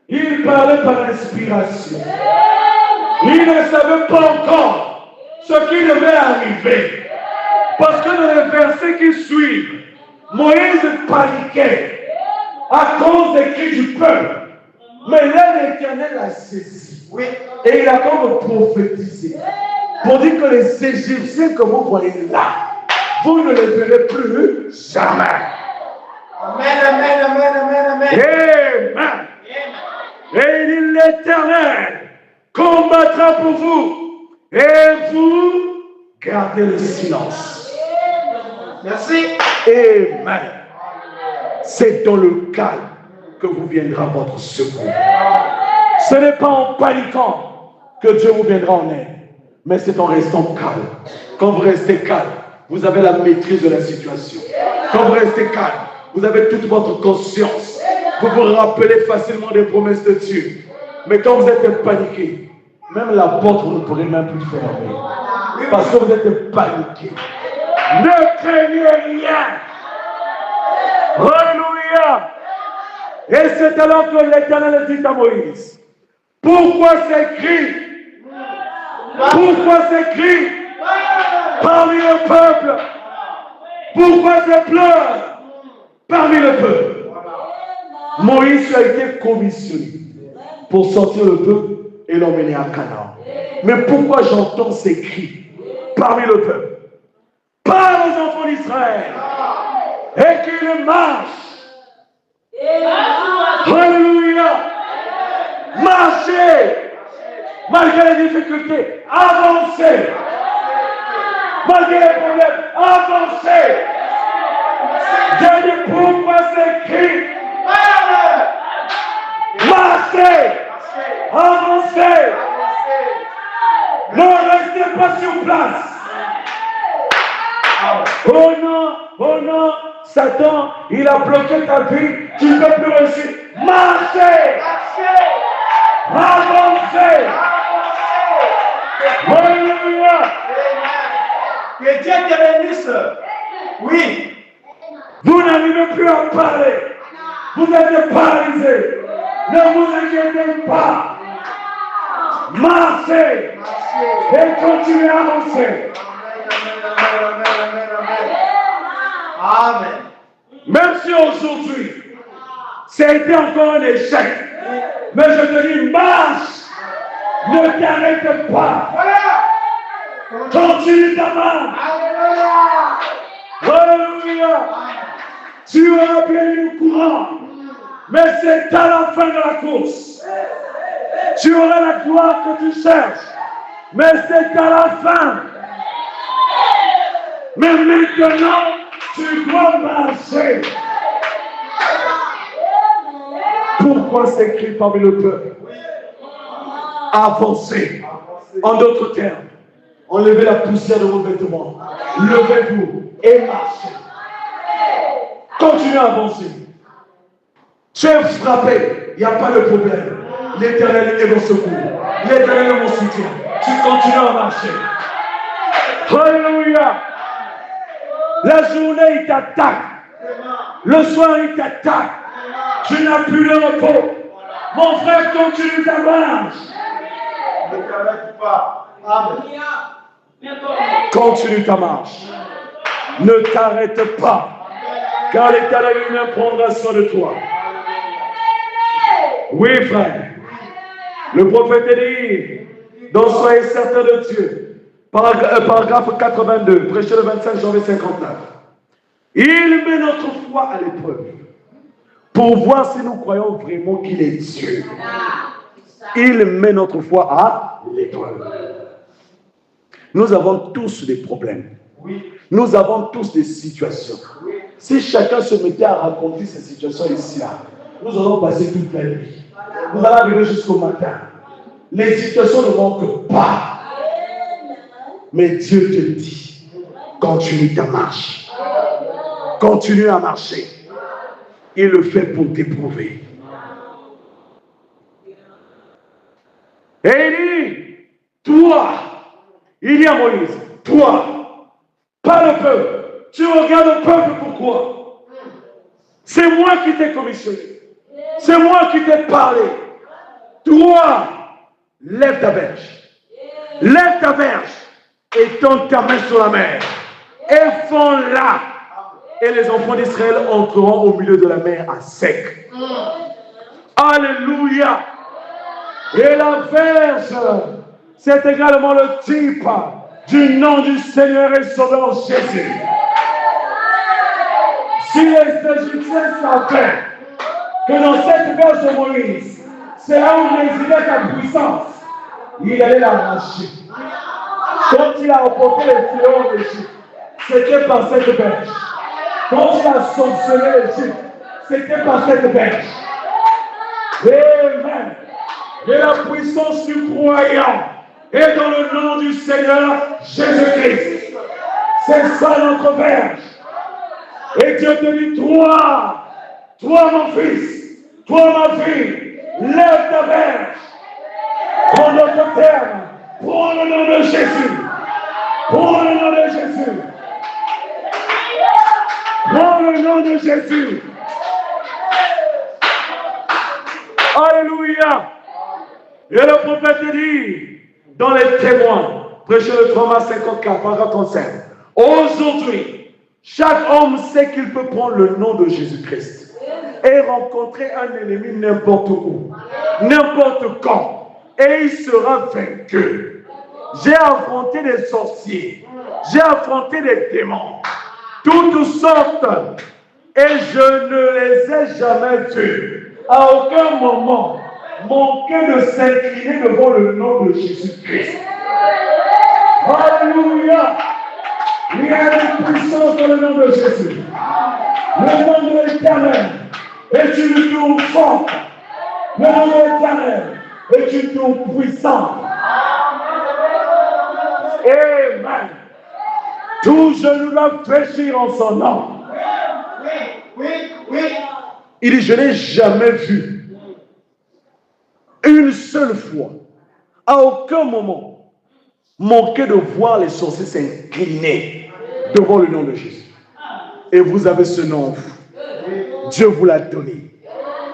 il parlait par inspiration. Il ne savait pas encore ce qui devait arriver. Parce que dans les versets qui suivent, Moïse paniquait à cause des cris du peuple. Mais là, l'Éternel a saisi. Oui. Et il a comme prophétisé. Pour dire que les Égyptiens que vous voyez là, vous ne les verrez plus jamais. Amen, amen, amen, amen, amen. Amen. Et il dit, l'Éternel combattra pour vous et vous gardez le silence. Merci. Amen. C'est dans le calme que vous viendra votre secours. Ce n'est pas en paniquant que Dieu vous viendra en aide, mais c'est en restant calme. Quand vous restez calme, vous avez la maîtrise de la situation. Quand vous restez calme, vous avez toute votre conscience. Vous vous rappelez facilement des promesses de Dieu. Mais quand vous êtes paniqué, même la porte, vous ne pourrez même plus fermer. Parce que vous êtes paniqué. Ne craignez rien. Alléluia. Et c'est alors que l'Éternel dit à Moïse, pourquoi ces cris? Pourquoi ces cris parmi le peuple? Pourquoi ces pleurs parmi le peuple? Moïse a été commissionné pour sortir le peuple et l'emmener à Canaan. Mais pourquoi j'entends ces cris parmi le peuple? Parle aux enfants d'Israël et qu'ils marchent. Alléluia. Marchez malgré les difficultés. Avancez malgré les problèmes. Avancez. J'ai dit pourquoi ces cris? Marchez. Avancez. Ne restez pas sur place. Oh non, Satan, il a bloqué ta vie, tu ne peux plus réussir. Marchez! Avancez! Alléluia! Que Dieu te bénisse. Oui. Vous n'arrivez plus à parler. Vous êtes paralysé. Ne vous inquiétez pas. Marchez et continuez à avancer. Amen. Même si aujourd'hui, c'était encore un échec, mais je te dis, marche, ne t'arrête pas. Continue ta marche. Alléluia. Tu auras bien eu le courant, mais c'est à la fin de la course. Tu auras la gloire que tu cherches, mais c'est à la fin. Mais maintenant, tu dois marcher. Pourquoi s'écrit parmi le peuple? Avancez. En d'autres termes, enlevez la poussière de vos vêtements. Levez-vous et marchez. Continuez à avancer. Tu es frappé, il n'y a pas de problème. L'Éternel est mon secours. L'Éternel est mon soutien. Tu continues à marcher. Alléluia. La journée, il t'attaque. Le soir, il t'attaque. Tu n'as plus de repos. Mon frère, continue ta marche. Ne t'arrête pas. Amen. Continue ta marche. Ne t'arrête pas. Car l'Éternel lui-même prendra soin de toi. Oui, frère. Le prophète dit, donc soyez certains de Dieu. Paragraphe 82, prêché le 25 janvier 59. Il met notre foi à l'épreuve pour voir si nous croyons vraiment qu'il est Dieu. Il met notre foi à l'épreuve. Nous avons tous des problèmes. Nous avons tous des situations. Si chacun se mettait à raconter ces situations ici-là, nous allons passer toute la nuit. Nous allons arriver jusqu'au matin. Les situations ne manquent pas. Mais Dieu te dit, continue ta marche. Continue à marcher. Il le fait pour t'éprouver. Et il dit, toi, il y a Moïse, toi, pas le peuple. Tu regardes le peuple, pourquoi? C'est moi qui t'ai commissionné. C'est moi qui t'ai parlé. Toi, lève ta verge. Lève ta verge et tends ta main sur la mer. Et fonds-la. Et les enfants d'Israël entreront au milieu de la mer à sec. Alléluia. Et la verge, c'est également le type du nom du Seigneur et Sauveur Jésus. Si les Égyptiens savaient que dans cette verge de Moïse, c'est là où résidait ta puissance, il allait l'arracher. Quand il a emporté les fléaux d'Égypte, c'était par cette verge. Quand il a sanctionné l'Égypte, c'était par cette verge. Amen. Et la puissance du croyant est dans le nom du Seigneur Jésus-Christ. C'est ça notre verge. Et Dieu te dit, toi mon fils, toi ma fille, lève ta verge. En d'autres termes, prends le nom de Jésus. Prends le nom de Jésus. Prends le nom de Jésus. Alléluia. Et le prophète dit, dans les témoins, prêché le 3 mars 54, paragraphe 35, aujourd'hui, chaque homme sait qu'il peut prendre le nom de Jésus-Christ et rencontrer un ennemi n'importe où, n'importe quand, et il sera vaincu. J'ai affronté des sorciers, j'ai affronté des démons, toutes sortes, et je ne les ai jamais vus. À aucun moment, manquer de s'incliner devant le nom de Jésus-Christ. Alléluia! Il y a une puissance dans le nom de Jésus. Le nom de l'Éternel est une tour forte. Le nom de l'Éternel est une tour puissante. Amen. Tout genou doit fléchir en son nom. Oui. Il dit, je n'ai jamais vu une seule fois, à aucun moment, manquer de voir les sorciers s'incliner devant le nom de Jésus. Et vous avez ce nom en vous. Dieu vous l'a donné.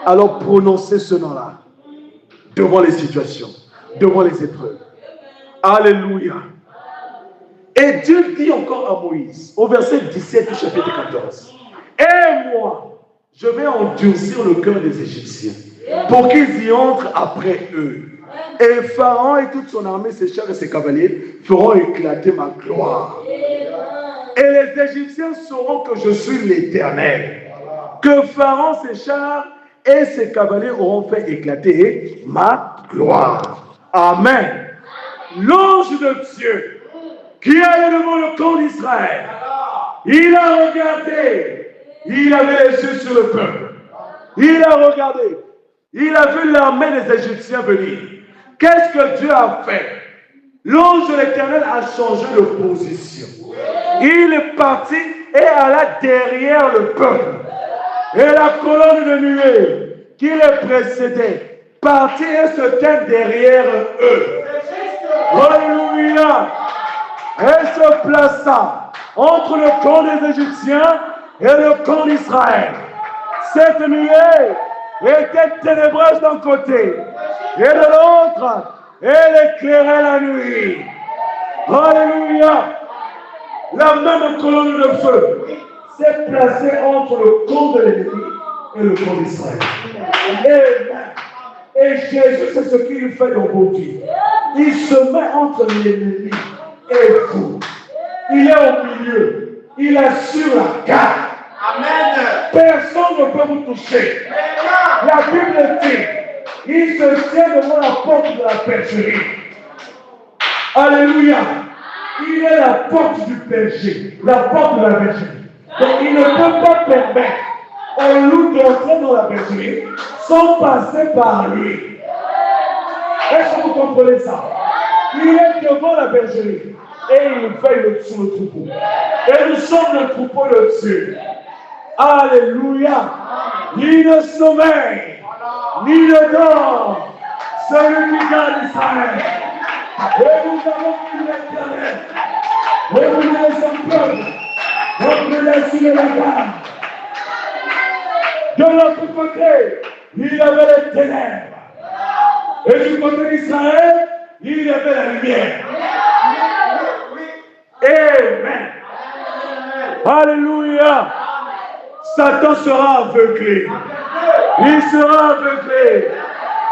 Alors prononcez ce nom-là devant les situations, devant les épreuves. Alléluia. Et Dieu dit encore à Moïse, au verset 17 du chapitre 14, « Et moi, je vais endurcir le cœur des Égyptiens, pour qu'ils y entrent après eux. Et Pharaon et toute son armée, ses chars et ses cavaliers, feront éclater ma gloire. Et les Égyptiens sauront que je suis l'Éternel, que Pharaon, ses chars et ses cavaliers auront fait éclater ma gloire. » Amen. L'ange de Dieu qui allait devant le camp d'Israël, il a regardé, il avait les yeux sur le peuple, il a regardé, il a vu l'armée des Égyptiens venir. Qu'est-ce que Dieu a fait? L'ange de l'Éternel a changé de position. Il est parti et alla derrière le peuple. Et la colonne de nuée qui les précédait partit et se tint derrière eux. Alléluia! Et se plaça entre le camp des Égyptiens et le camp d'Israël. Cette nuée était ténébreuse d'un côté et de l'autre, elle éclairait la nuit. Alléluia! La même colonne de feu s'est placée entre le camp de l'ennemi et le camp d'Israël. Et Jésus, c'est ce qu'il fait dans vos vies. Il se met entre l'ennemi et vous. Il est au milieu. Il assure la garde. Amen. Personne ne peut vous toucher. La Bible dit, il se tient devant la porte de la bergerie. Alléluia. Il est la porte du berger, la porte de la bergerie. Donc il ne peut pas permettre au loup d'entrer dans la bergerie sans passer par lui. Est-ce que vous comprenez ça? Il est devant la bergerie et il veille sur le troupeau. Et nous sommes le troupeau de Dieu. Alléluia. Ni ne sommeille, ni ne dort, celui qui garde Israël. Et nous avons vu l'Éternel. Revenez son peuple. Revenez sur la garde. De l'autre côté, il y avait les ténèbres. Et du côté d'Israël, il y avait la lumière. Amen. Alléluia. Satan sera aveuglé. Il sera aveuglé.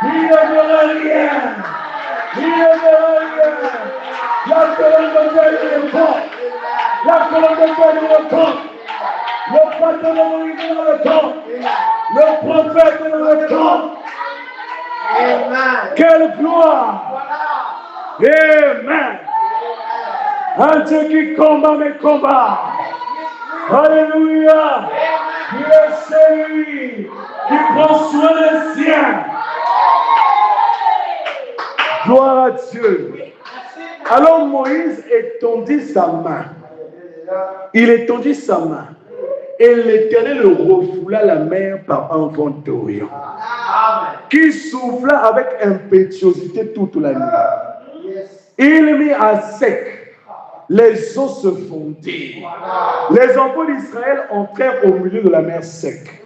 Il ne verra rien. Il ne verra rien. La colonne de feu est le camp. La colonne de feu est le camp. Le patron de Moïse est dans le camp. Le prophète est dans le camp. Amen. Quelle gloire! Amen. Un Dieu qui combat mes combats. Alléluia. Il est celui qui prend soin des siens. Gloire à Dieu. Alors Moïse étendit sa main. Il étendit sa main. Et l'Éternel refoula la mer par un vent d'Orient, qui souffla avec impétuosité toute la nuit. Il mit à sec, les eaux se fondirent. Les enfants d'Israël entrèrent au milieu de la mer sec.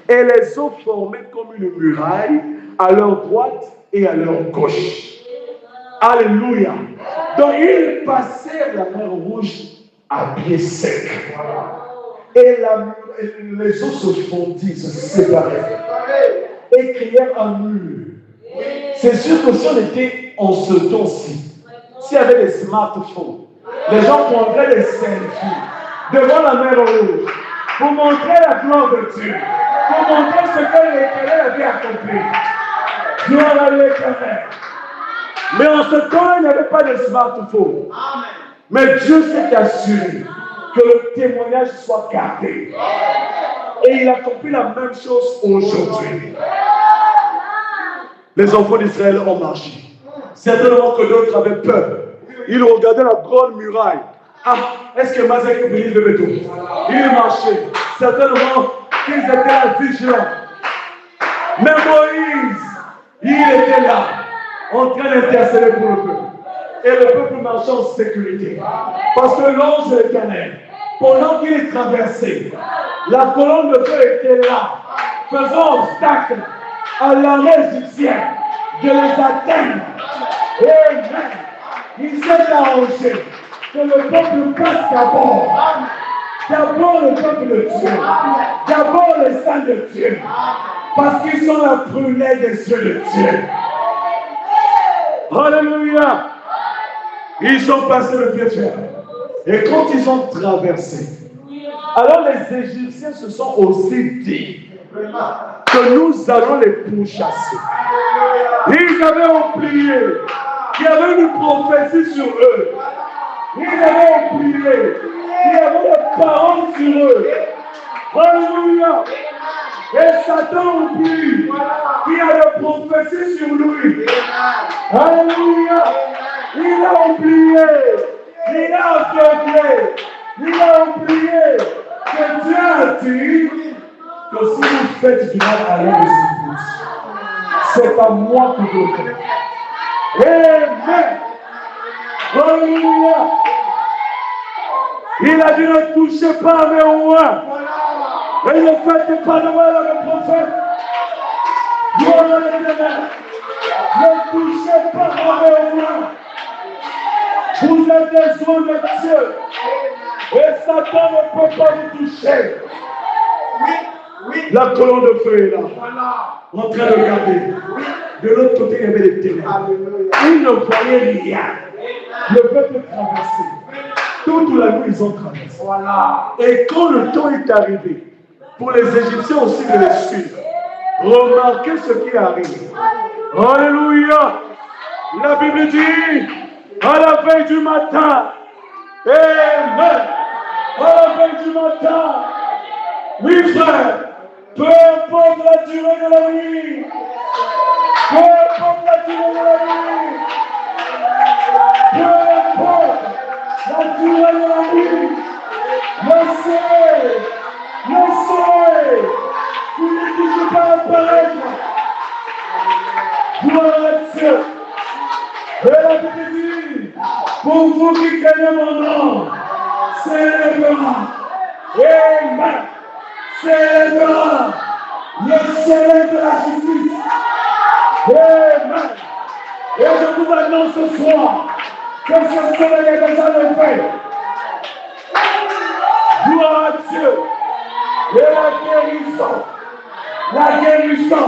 Et les eaux formaient comme une muraille à leur droite et à leur gauche. Alléluia. Donc ils passèrent la mer Rouge à pied sec. Et les eaux se fondirent, se séparèrent. Et crièrent un mur. C'est sûr que si on était en ce temps-ci, s'il y avait des smartphones, les gens prendraient des selfies devant la mer Rouge pour montrer la gloire de Dieu, pour montrer ce que l'Éternel avait accompli. Gloire à l'Éternel. Mais en ce temps, il n'y avait pas de smartphone. Mais Dieu s'est assuré que le témoignage soit gardé. Et il a accompli la même chose aujourd'hui. Les enfants d'Israël ont marché. Certainement que d'autres avaient peur. Ils regardaient la grande muraille Ah, est-ce que Mazek oublie le béton? Il marchait. Certainement qu'ils étaient vigilants. Mais Moïse, il était là, en train d'intercéder pour le peuple. Et le peuple marchait en sécurité. Parce que l'ange de l'Éternel, pendant qu'il traversait, la colonne de feu était là, faisant obstacle à l'armée égyptienne de les atteindre. Amen. Il s'est arrangé que le peuple passe d'abord. D'abord le peuple de Dieu. D'abord les saints de Dieu. Parce qu'ils sont la prunelle des yeux de Dieu. Alléluia. Ils ont passé le pied ferme. Et quand ils ont traversé, alors les Égyptiens se sont aussi dit que nous allons les pourchasser. Ils avaient oublié qu'il y avait une prophétie sur eux. Ils avaient oublié qu'il y avait des paroles sur eux. Alléluia. Et Satan oublie qu'il y a des prophéties sur lui. Alléluia. Il a oublié. Il a aveuglé. Il a oublié que Dieu a dit que si vous faites du mal à l'un de ses fils, c'est à moi que vous le faites. Amen. Alléluia. Il a dit ne touchez pas à mes rois. Et ne faites pas de mal à mes prophètes. Gloire à l'Éternel. Ne touchez pas à mes rois. Vous êtes des hommes de Dieu. Et Satan ne peut pas vous toucher. La colonne de feu est là, en train de regarder. De l'autre côté, il y avait les ténèbres. Ils ne voyaient rien. Le peuple traversait. Toute la nuit, ils ont traversé. Et quand le temps est arrivé, pour les Égyptiens aussi de les suivre, remarquez ce qui arrive. Alléluia. La Bible dit, à la veille du matin, amen. À la veille du matin, oui frère, peu importe la durée de la nuit, peu importe la durée de la nuit, peu importe la durée de la nuit, le soleil, tu ne touches pas apparaître. Gloire à Dieu. Et la Bible dit, pour vous qui craignez mon nom, célébrera. Amen. Célébrera le soleil de la justice. Amen. Et je vous annonce ce soir que ce soleil est déjà levé. Gloire à Dieu. Et la guérison.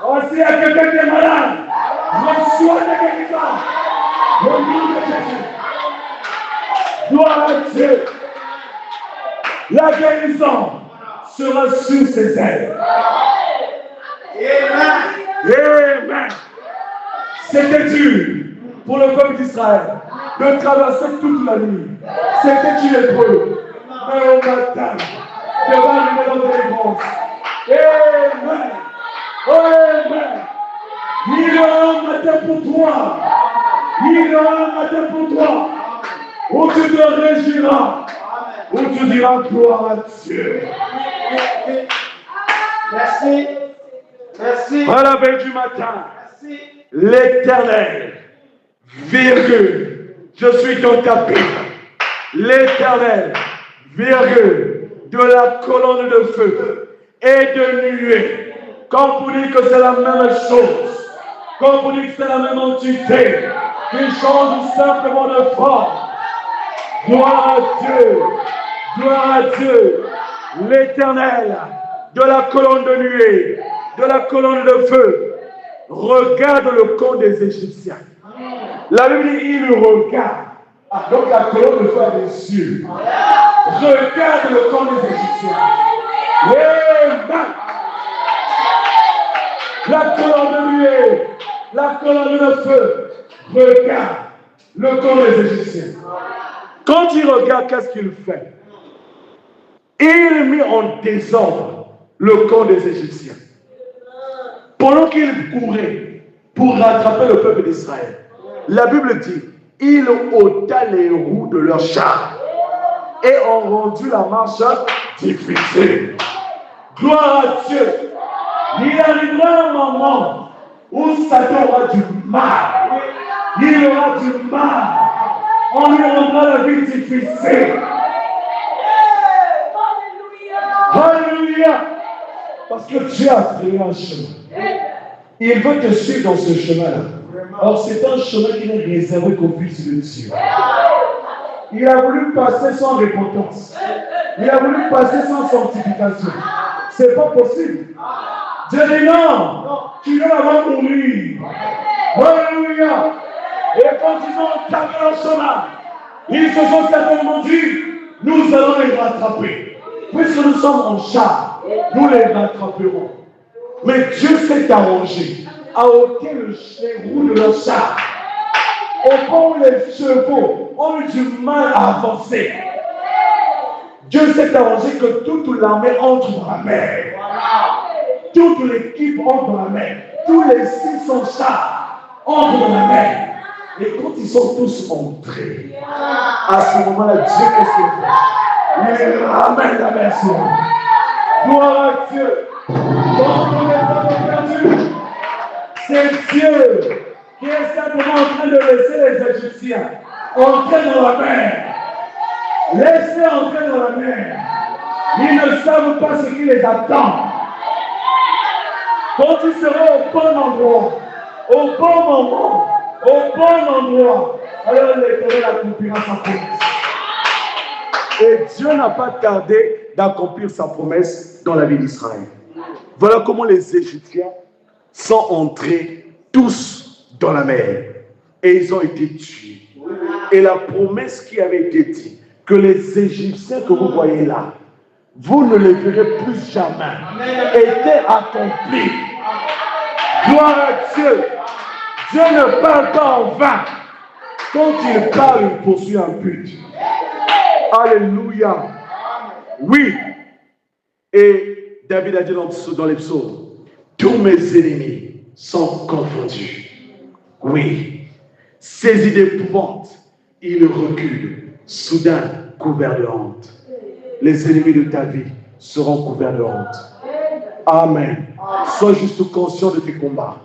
Aussi, il y a quelqu'un qui est malade. Reçois la guérison. Au nom de Jésus. Gloire à Dieu. La guérison sera sur ses ailes. Amen. C'était dur pour le peuple d'Israël de traverser toute la nuit. C'était dur épreuve. Mais au matin, devant le maison de délivrance. Amen. Amen. Il y aura un matin pour toi. Il y aura un matin pour toi. Où tu te régiras. Où tu diras gloire à Dieu. Merci. Merci. À la veille du matin, l'Éternel, virgule, je suis ton tapis. L'Éternel, virgule, de la colonne de feu et de nuée. Comme pour dire que c'est la même chose. Comme pour dire que c'est la même entité. Qui change simplement de forme. Gloire à Dieu. Gloire à Dieu. L'Éternel, de la colonne de nuée, de la colonne de feu, regarde le camp des Égyptiens. La Bible dit, il regarde. Donc la colonne de feu a des yeux. Regarde le camp des Égyptiens. Amen. La colonne de nuée, la colonne de feu, regarde le camp des Égyptiens. Quand il regarde, qu'est-ce qu'il fait? Il mit en désordre le camp des Égyptiens. Pendant qu'il courait pour rattraper le peuple d'Israël, la Bible dit, il ôta les roues de leurs chars. et ont rendu la marche difficile. Gloire à Dieu. Il arrivera un moment où Satan aura du mal. Il aura du mal. On lui rendra la vie difficile. Alléluia. Parce que Dieu a créé un chemin. Il veut te suivre dans ce chemin-là. Alors c'est un chemin qui n'est réservé qu'au fils de Dieu. Il a voulu passer sans repentance. Il a voulu passer sans sanctification. C'est pas possible. Dieu dit non, tu dois avant mourir. Alléluia. Et quand ils ont entamé leur chemin, ils se sont certainement dit, nous allons les rattraper. Puisque nous sommes en char, nous les rattraperons. Mais Dieu s'est arrangé à ôter les roues de leur char. Au point où les chevaux ont eu du mal à avancer. Dieu s'est arrangé que toute l'armée entre dans la mer. Toute l'équipe entre dans la mer. Tous les 600 chars entrent dans la mer. Et quand ils sont tous entrés, à ce moment-là, Dieu qu'est-ce qu'il fait? Il ramène la mer sur eux. Gloire à Dieu. Quand on n'est pas perdu, c'est Dieu qui est simplement en train de laisser les Égyptiens entrer dans la mer. Laissez entrer dans la mer. Ils ne savent pas ce qui les attend. Quand tu seras au bon endroit, au bon moment, au bon endroit, alors l'Éternel accomplira sa promesse. Et Dieu n'a pas tardé d'accomplir sa promesse dans la vie d'Israël. Voilà comment les Égyptiens sont entrés tous dans la mer. Et ils ont été tués. Et la promesse qui avait été dite, que les Égyptiens que vous voyez là, vous ne les verrez plus jamais, était accomplie. Gloire à Dieu. Dieu ne parle pas en vain. Quand il parle, il poursuit un but. Alléluia. Oui. Et David a dit dans les psaumes, tous mes ennemis sont confondus. Oui. Saisis d'épouvante, ils reculent, soudain couverts de honte. Les ennemis de ta vie seront couverts de honte. Amen. Sois juste conscient de tes combats.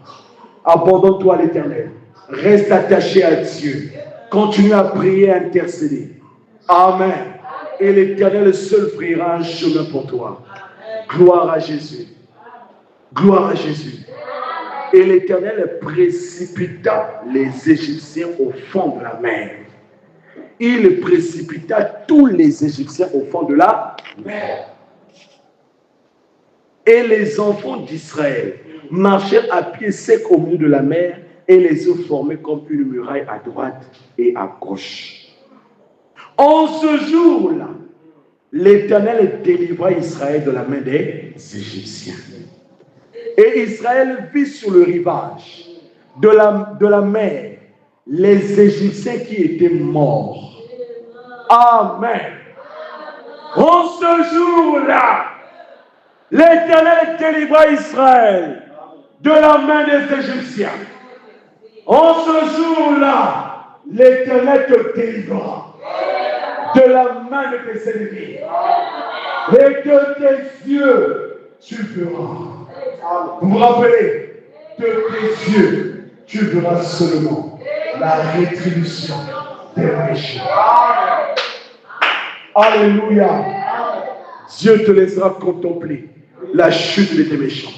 Abandonne-toi à l'Éternel. Reste attaché à Dieu. Continue à prier et à intercéder. Amen. Et l'Éternel seul frira un chemin pour toi. Gloire à Jésus. Gloire à Jésus. Et l'Éternel précipita les Égyptiens au fond de la mer. Il précipita tous les Égyptiens au fond de la mer. Et les enfants d'Israël marchèrent à pied sec au milieu de la mer et les eaux formaient comme une muraille à droite et à gauche. En ce jour-là, l'Éternel délivra Israël de la main des Égyptiens. Et Israël vit sur le rivage de la mer les Égyptiens qui étaient morts. Amen. En ce jour-là, l'Éternel délivra Israël de la main des Égyptiens. En ce jour-là, l'Éternel te délivra de la main de tes ennemis. Et de tes yeux, tu verras. Vous vous rappelez, de tes yeux, tu verras seulement la rétribution des méchants. Alléluia. Dieu te laissera contempler la chute de tes méchants.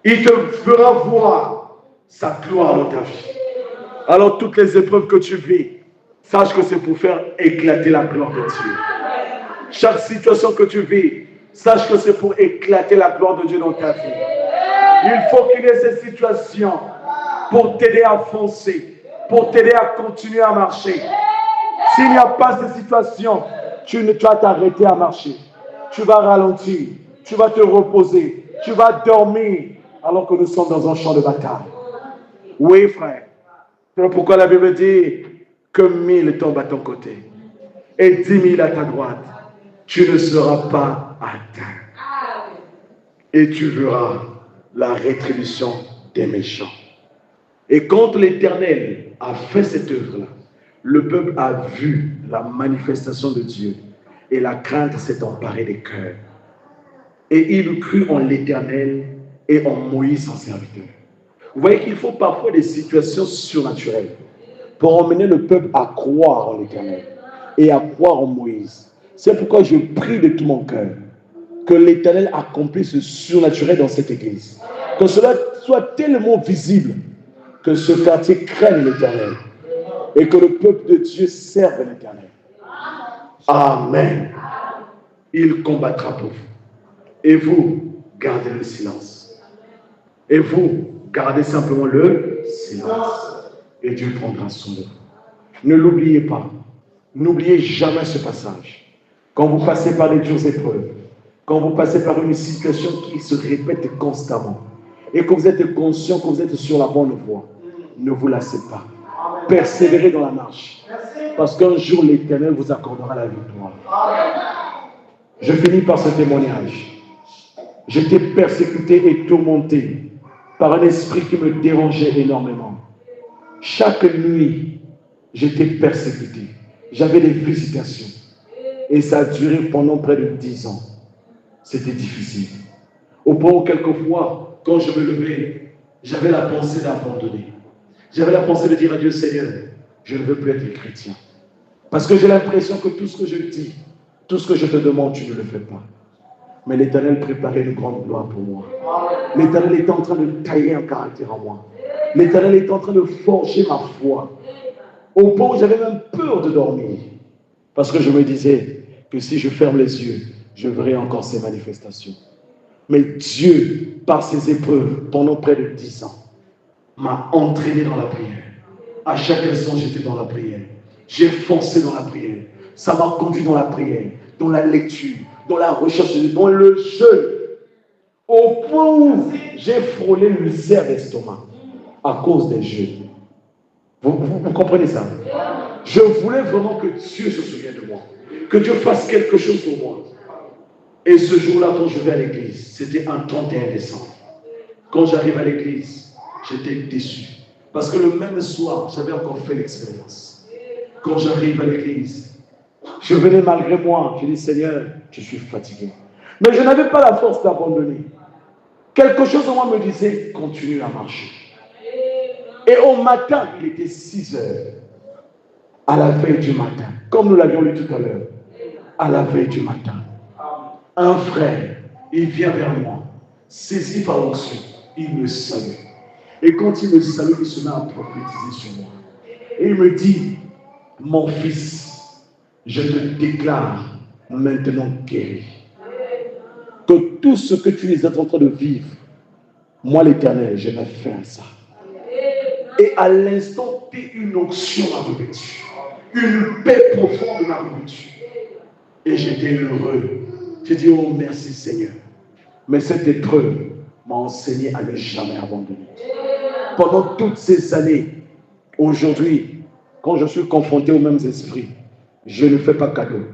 Il te fera voir sa gloire dans ta vie. Alors toutes les épreuves que tu vis, sache que c'est pour faire éclater la gloire de Dieu. Chaque situation que tu vis, sache que c'est pour éclater la gloire de Dieu dans ta vie. Il faut qu'il y ait ces situations pour t'aider à foncer, pour t'aider à continuer à marcher. S'il n'y a pas ces situations, tu vas t'arrêter à marcher. Tu vas ralentir, tu vas te reposer, tu vas dormir alors que nous sommes dans un champ de bataille. Oui, frère. C'est pourquoi la Bible dit que 1000 tombent à ton côté et 10 000 à ta droite. Tu ne seras pas atteint. Et tu verras la rétribution des méchants. Et quand l'Éternel a fait cette œuvre-là, le peuple a vu la manifestation de Dieu. Et la crainte s'est emparée des cœurs. Et il crut en l'Éternel et en Moïse son serviteur. Vous voyez qu'il faut parfois des situations surnaturelles pour emmener le peuple à croire en l'Éternel et à croire en Moïse. C'est pourquoi je prie de tout mon cœur que l'Éternel accomplisse ce surnaturel dans cette église. Que cela soit tellement visible que ce quartier craigne l'Éternel et que le peuple de Dieu serve l'Éternel. Amen. Il combattra pour vous. Et vous, gardez le silence. Et vous, gardez simplement le silence. Et Dieu prendra soin de vous. Ne l'oubliez pas. N'oubliez jamais ce passage. Quand vous passez par les dures épreuves, quand vous passez par une situation qui se répète constamment, et que vous êtes conscient que vous êtes sur la bonne voie, ne vous lassez pas. Persévérez dans la marche. Parce qu'un jour, l'Éternel vous accordera la victoire. Je finis par ce témoignage. J'étais persécuté et tourmenté par un esprit qui me dérangeait énormément. Chaque nuit, j'étais persécuté. J'avais des visitations. Et ça a duré pendant près de 10 ans. C'était difficile. Au point où quelquefois, quand je me levais, j'avais la pensée d'abandonner. J'avais la pensée de dire à Dieu, Seigneur, je ne veux plus être chrétien. Parce que j'ai l'impression que tout ce que je dis, tout ce que je te demande, tu ne le fais pas. Mais l'Éternel préparait une grande gloire pour moi. L'Éternel était en train de tailler un caractère en moi. L'Éternel était en train de forger ma foi. Au point où j'avais même peur de dormir. Parce que je me disais que si je ferme les yeux, je verrai encore ces manifestations. Mais Dieu, par ses épreuves, pendant près de 10 ans, m'a entraîné dans la prière. À chaque instant, j'étais dans la prière. J'ai foncé dans la prière. Ça m'a conduit dans la prière, dans la lecture, dans la recherche, dans le jeûne. Au point où j'ai frôlé l'ulcère d'estomac à cause des jeûnes. Vous comprenez ça? Je voulais vraiment que Dieu se souvienne de moi. Que Dieu fasse quelque chose pour moi. Et ce jour-là, quand je vais à l'église, c'était un 31 décembre. Quand j'arrive à l'église, j'étais déçu. Parce que le même soir, j'avais encore fait l'expérience. Quand j'arrive à l'église, je venais malgré moi. Je dis, Seigneur, je suis fatigué. Mais je n'avais pas la force d'abandonner. Quelque chose en moi me disait, continue à marcher. Et au matin, il était 6 heures. À la veille du matin, comme nous l'avions lu tout à l'heure, à la veille du matin, un frère, il vient vers moi, saisi par l'onction, il me salue. Et quand il me salue, il se met à prophétiser sur moi. Et il me dit, mon fils, je te déclare maintenant guéri. Que tout ce que tu es en train de vivre, moi l'Éternel, je vais faire ça. Et à l'instant, une onction m'a revêtu. Une paix profonde m'a revêtu. Et j'étais heureux. J'ai dit, oh merci Seigneur. Mais cette épreuve m'a enseigné à ne jamais abandonner. Pendant toutes ces années, aujourd'hui, quand je suis confronté aux mêmes esprits, je ne fais pas cadeau.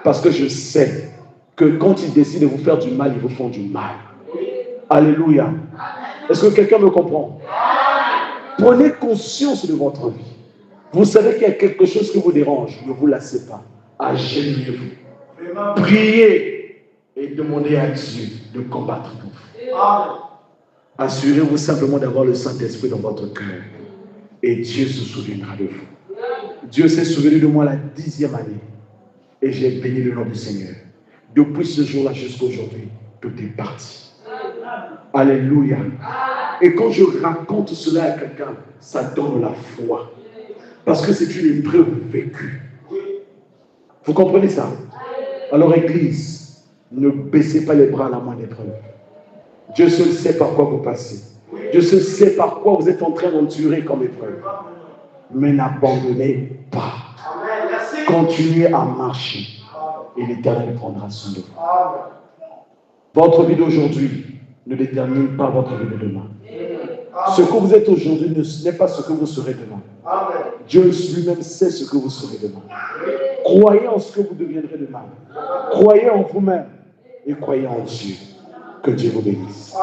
Parce que je sais que quand ils décident de vous faire du mal, ils vous font du mal. Alléluia. Est-ce que quelqu'un me comprend? Prenez conscience de votre vie. Vous savez qu'il y a quelque chose qui vous dérange. Ne vous lassez pas. Agenouillez-vous. Priez et demandez à Dieu de combattre pour vous. Assurez-vous simplement d'avoir le Saint-Esprit dans votre cœur. Et Dieu se souviendra de vous. Dieu s'est souvenu de moi la 10e année. Et j'ai béni le nom du Seigneur. Depuis ce jour-là jusqu'à aujourd'hui, tout est parti. Alléluia. Et quand je raconte cela à quelqu'un, ça donne la foi. Parce que c'est une épreuve vécue. Vous comprenez ça? Alors, Église, ne baissez pas les bras à la moindre épreuve. Dieu seul sait par quoi vous passez. Dieu seul sait par quoi vous êtes en train d'endurer comme épreuve. Mais n'abandonnez pas. Continuez à marcher. Et l'Éternel prendra soin de vous. Votre vie d'aujourd'hui ne détermine pas votre vie de demain. Ce que vous êtes aujourd'hui n'est pas ce que vous serez demain. Dieu lui-même sait ce que vous serez demain. Croyez en ce que vous deviendrez demain. Croyez en vous-même et croyez en Dieu. Que Dieu vous bénisse.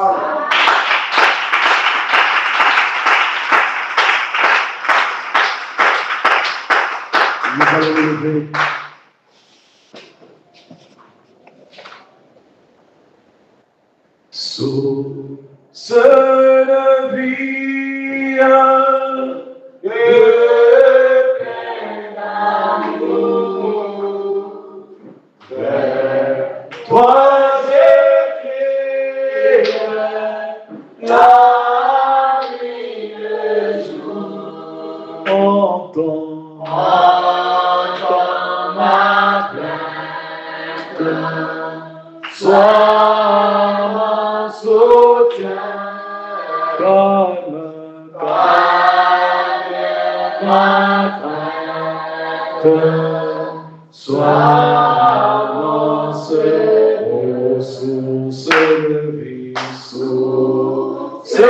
allons nous lever. Source de vie et plein d'amour, vers toi j'écris la nuit le jour. Entends ma plainte, sois mon soutien, calme ma crainte, sois mon secours, source de vie, source de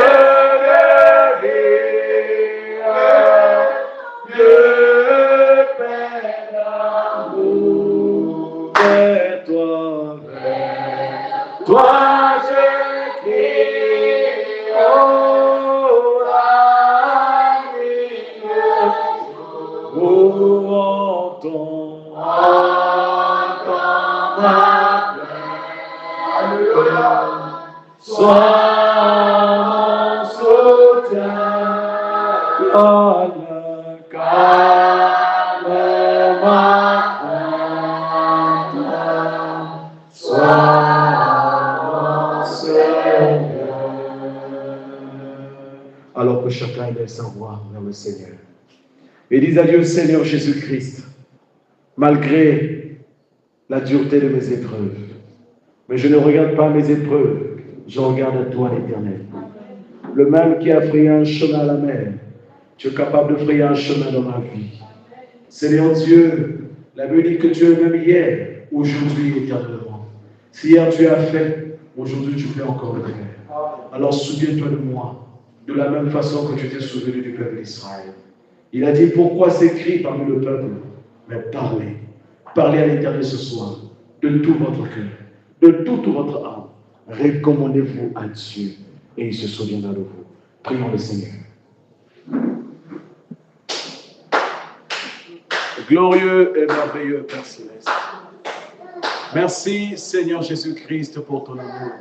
vie, de paix d'amour, vers toi j'écris, oh, la nuit, oh, entends ma plainte, alléluia, sois mon soutien, calme ma crainte, sois mon Seigneur. Alors que chacun ait sa voix vers le Seigneur. Et dis à Dieu, Seigneur Jésus-Christ, malgré la dureté de mes épreuves, mais je ne regarde pas mes épreuves, je regarde toi l'Éternel. Le même qui a frayé un chemin à la mer, tu es capable de frayer un chemin dans ma vie. Seigneur Dieu, la Bible dit que tu es le même hier, aujourd'hui et éternellement. Si hier tu as fait, aujourd'hui tu peux encore le faire. Alors souviens-toi de moi, de la même façon que tu t'es souvenu du peuple d'Israël. Il a dit, pourquoi s'écrit parmi le peuple? Mais parlez. Parlez à l'Éternel ce soir, de tout votre cœur, de toute votre âme. Recommandez-vous à Dieu et il se souviendra de vous. Prions le Seigneur. Glorieux et merveilleux Père Céleste. Merci Seigneur Jésus-Christ pour ton amour.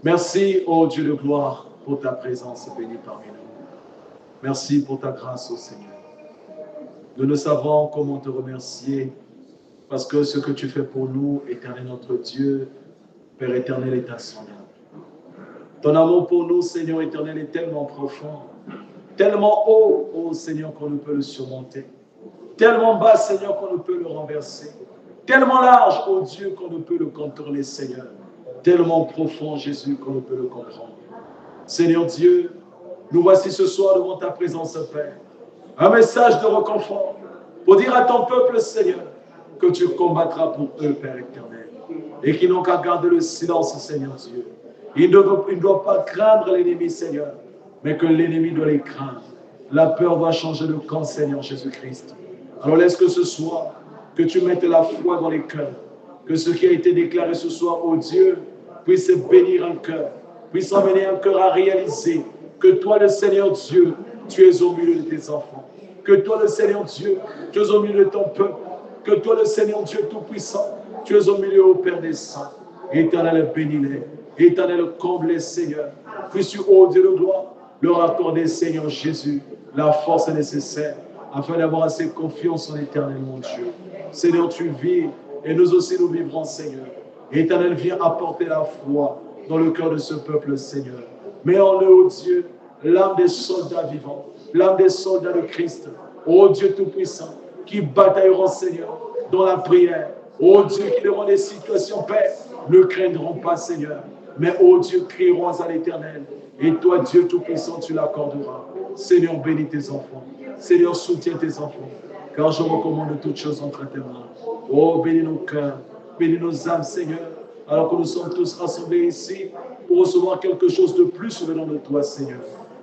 Merci, ô Dieu de gloire, pour ta présence bénie parmi nous. Merci pour ta grâce, ô Seigneur. Nous ne savons comment te remercier parce que ce que tu fais pour nous, éternel notre Dieu, Père éternel, est insondable. Ton amour pour nous, Seigneur éternel, est tellement profond, tellement haut, ô Seigneur, qu'on ne peut le surmonter, tellement bas, Seigneur, qu'on ne peut le renverser, tellement large, ô Dieu, qu'on ne peut le contourner, Seigneur, tellement profond, Jésus, qu'on ne peut le comprendre. Seigneur Dieu, nous voici ce soir devant ta présence, Père. Un message de réconfort pour dire à ton peuple, Seigneur, que tu combattras pour eux, Père éternel, et qu'ils n'ont qu'à garder le silence, Seigneur Dieu. Ils ne doivent pas craindre l'ennemi, Seigneur, mais que l'ennemi doit les craindre. La peur doit changer de camp, Seigneur Jésus-Christ. Alors laisse que ce soir, que tu mettes la foi dans les cœurs, que ce qui a été déclaré ce soir, ô Dieu, puisse bénir un cœur, puisse amener un cœur à réaliser que toi, le Seigneur Dieu, tu es au milieu de tes enfants. Que toi, le Seigneur Dieu, tu es au milieu de ton peuple. Que toi, le Seigneur Dieu Tout-Puissant, tu es au milieu, ô Père des saints. Éternel, bénis-les. Éternel, comble-les, Seigneur. Puisses-tu, ô Dieu de gloire, leur accorder, Seigneur Jésus, la force nécessaire afin d'avoir assez confiance en l'Éternel, mon Dieu. Seigneur, tu vis et nous aussi nous vivrons, Seigneur. Éternel, viens apporter la foi dans le cœur de ce peuple, Seigneur. Mets en eux, ô Dieu, l'âme des soldats vivants, l'âme des soldats de Christ, ô Dieu Tout-Puissant, qui batailleront, Seigneur, dans la prière. Ô Dieu, qui devant des situations, Père, ne craindront pas, Seigneur, mais ô Dieu, crieront à l'Éternel. Et toi, Dieu Tout-Puissant, tu l'accorderas. Seigneur, bénis tes enfants. Seigneur, soutiens tes enfants, car je recommande toutes choses entre tes mains. Oh, bénis nos cœurs, bénis nos âmes, Seigneur, alors que nous sommes tous rassemblés ici pour recevoir quelque chose de plus venant de toi, Seigneur.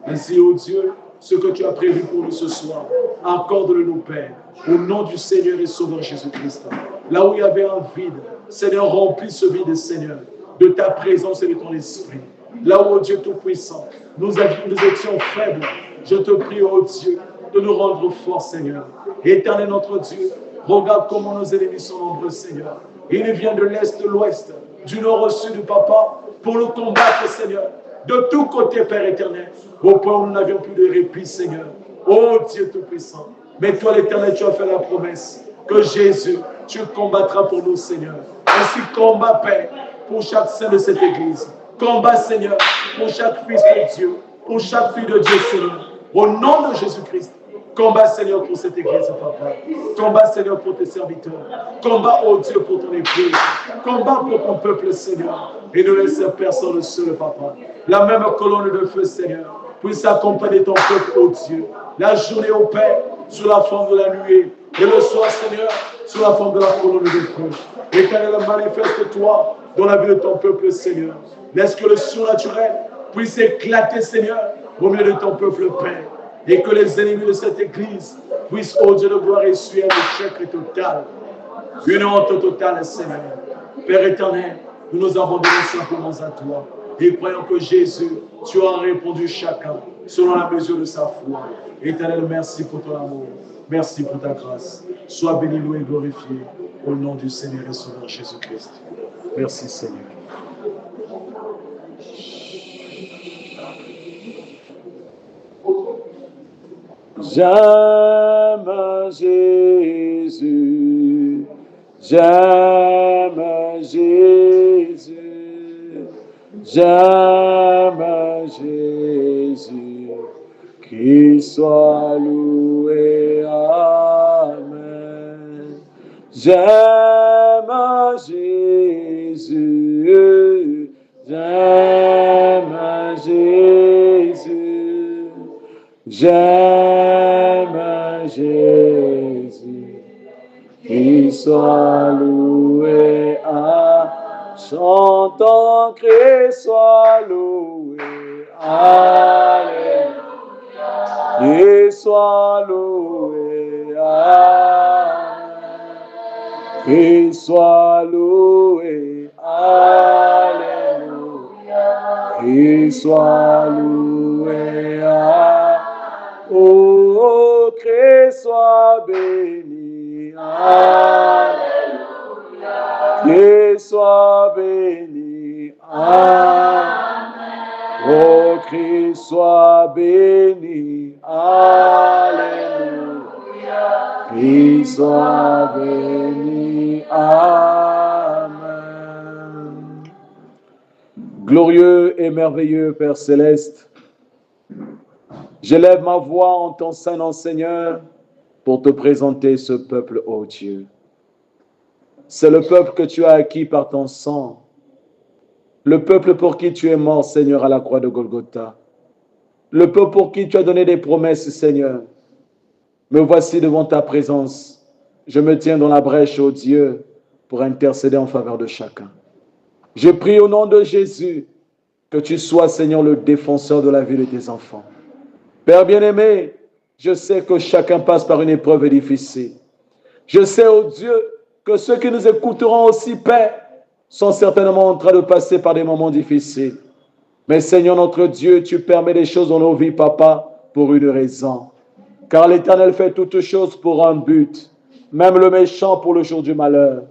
Ainsi, ô Dieu, ce que tu as prévu pour nous ce soir, accorde-le-nous, Père, au nom du Seigneur et Sauveur Jésus-Christ. Là où il y avait un vide, Seigneur, remplis ce vide, Seigneur, de ta présence et de ton esprit. Là où, ô Dieu Tout-Puissant, nous étions faibles, je te prie, ô Dieu, de nous rendre forts, Seigneur. Éternel notre Dieu, regarde comment nos ennemis sont nombreux, Seigneur. Ils viennent de l'est, de l'ouest, du nord au sud, Papa, pour nous combattre, Seigneur. De tous côtés, Père éternel, au point où nous n'avions plus de répit, Seigneur. Oh Dieu Tout-Puissant, mais toi, l'Éternel, tu as fait la promesse que Jésus, tu combattras pour nous, Seigneur. Ainsi, combat, Père, pour chaque saint de cette Église. Combat, Seigneur, pour chaque fils de Dieu, pour chaque fille de Dieu, Seigneur. Au nom de Jésus-Christ, combat, Seigneur, pour cette Église, Papa. Combat, Seigneur, pour tes serviteurs. Combat, oh Dieu, pour ton Église. Combat pour ton peuple, Seigneur. Et ne laisse personne seul, Papa. La même colonne de feu, Seigneur, puisse accompagner ton peuple, oh Dieu. La journée au Père, sous la forme de la nuée. Et le soir, Seigneur, sous la forme de la colonne de feu. Éternel, manifeste-toi dans la vie de ton peuple, Seigneur. Laisse que le surnaturel puisse éclater, Seigneur, au milieu de ton peuple, Père. Et que les ennemis de cette Église puissent, oh Dieu de gloire, essuyer un échec total. Une honte totale, Seigneur. Père éternel, nous nous abandonnons simplement à toi. Et croyons que Jésus, tu as répondu chacun selon la mesure de sa foi. Éternel, merci pour ton amour. Merci pour ta grâce. Sois béni, loué et glorifié au nom du Seigneur et Sauveur Jésus-Christ. Merci, Seigneur. J'aime Jésus, j'aime Jésus, j'aime Jésus, qu'il soit loué, amen. J'aime Jésus, j'aime Jésus, j'aime Jésus, qu'il soit loué, chantons Christ soit loué, alléluia, qu'il soit loué, amen, qu'il soit loué, alléluia, qu'il soit loué, oh, Christ soit béni, alléluia, qu'il soit béni, amen, oh, Christ soit béni, alléluia, qu'il soit béni, amen. Glorieux et merveilleux Père Céleste, j'élève ma voix en ton saint nom, Seigneur, pour te présenter ce peuple, ô Dieu. C'est le peuple que tu as acquis par ton sang, le peuple pour qui tu es mort, Seigneur, à la croix de Golgotha, le peuple pour qui tu as donné des promesses, Seigneur. Me voici devant ta présence. Je me tiens dans la brèche, ô Dieu, pour intercéder en faveur de chacun. Je prie au nom de Jésus que tu sois, Seigneur, le défenseur de la vie de tes enfants. Père bien-aimé, je sais que chacun passe par une épreuve difficile. Je sais, ô Dieu, que ceux qui nous écouteront aussi, Père, sont certainement en train de passer par des moments difficiles. Mais Seigneur notre Dieu, tu permets des choses dans nos vies, Papa, pour une raison. Car l'Éternel fait toutes choses pour un but, même le méchant pour le jour du malheur.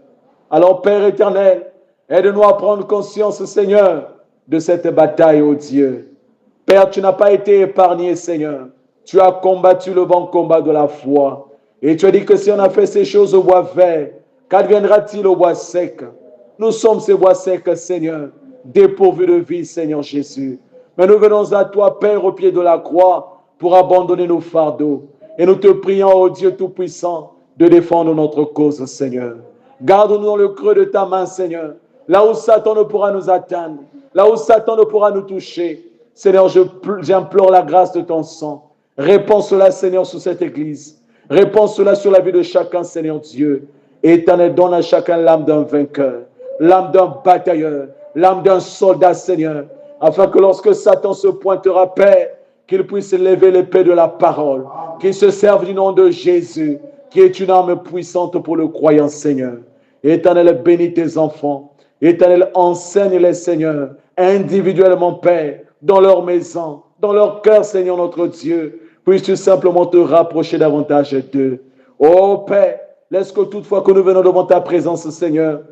Alors, Père éternel, aide-nous à prendre conscience, Seigneur, de cette bataille, ô Dieu. Père, tu n'as pas été épargné, Seigneur. Tu as combattu le bon combat de la foi. Et tu as dit que si on a fait ces choses au bois vert, qu'adviendra-t-il au bois sec? Nous sommes ces bois secs, Seigneur, dépourvus de vie, Seigneur Jésus. Mais nous venons à toi, Père, au pied de la croix, pour abandonner nos fardeaux. Et nous te prions, ô Dieu Tout-Puissant, de défendre notre cause, Seigneur. Garde-nous dans le creux de ta main, Seigneur. Là où Satan ne pourra nous atteindre, là où Satan ne pourra nous toucher. Seigneur, j'implore la grâce de ton sang. Répands cela, Seigneur, sur cette église. Répands cela sur la vie de chacun, Seigneur Dieu. Éternel, donne à chacun l'âme d'un vainqueur, l'âme d'un batailleur, l'âme d'un soldat, Seigneur, afin que lorsque Satan se pointera, Père, qu'il puisse lever l'épée de la parole, qu'il se serve du nom de Jésus, qui est une arme puissante pour le croyant, Seigneur. Éternel, bénis tes enfants. Éternel, enseigne-les, Seigneur, individuellement, Père, dans leur maison, dans leur cœur, Seigneur notre Dieu, Puisses-tu simplement te rapprocher davantage d'eux. Oh Père, laisse que toutefois que nous venons devant ta présence, Seigneur,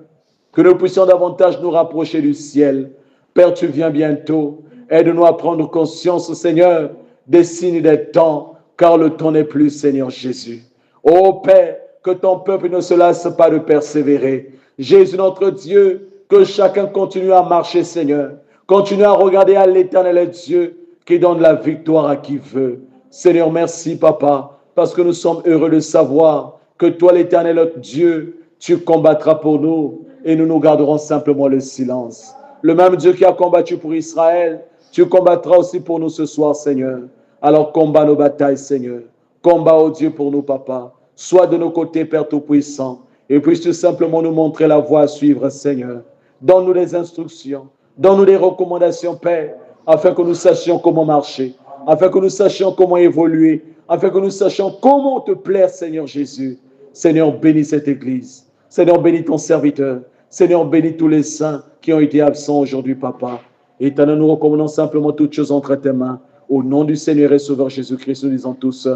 que nous puissions davantage nous rapprocher du ciel. Père, tu viens bientôt. Aide-nous à prendre conscience, Seigneur, des signes des temps, car le temps n'est plus, Seigneur Jésus. Oh Père, que ton peuple ne se lasse pas de persévérer. Jésus, notre Dieu, que chacun continue à marcher, Seigneur. Continue à regarder à l'Éternel Dieu qui donne la victoire à qui veut. Seigneur, merci, Papa, parce que nous sommes heureux de savoir que toi, l'Éternel Dieu, tu combattras pour nous et nous garderons simplement le silence. Le même Dieu qui a combattu pour Israël, tu combattras aussi pour nous ce soir, Seigneur. Alors combat nos batailles, Seigneur. Combat, oh Dieu, pour nous, Papa. Sois de nos côtés, Père Tout-Puissant. Et puisses-tu simplement nous montrer la voie à suivre, Seigneur. Donne-nous des instructions. Donne-nous des recommandations, Père, afin que nous sachions comment marcher, afin que nous sachions comment évoluer, afin que nous sachions comment te plaire, Seigneur Jésus. Seigneur, bénis cette Église. Seigneur, bénis ton serviteur. Seigneur, bénis tous les saints qui ont été absents aujourd'hui, Papa. Éternel, nous recommandons simplement toutes choses entre tes mains. Au nom du Seigneur et Sauveur Jésus-Christ, nous disons tous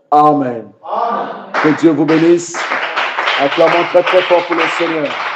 Amen. Amen. Que Dieu vous bénisse. Acclamons très très fort pour le Seigneur.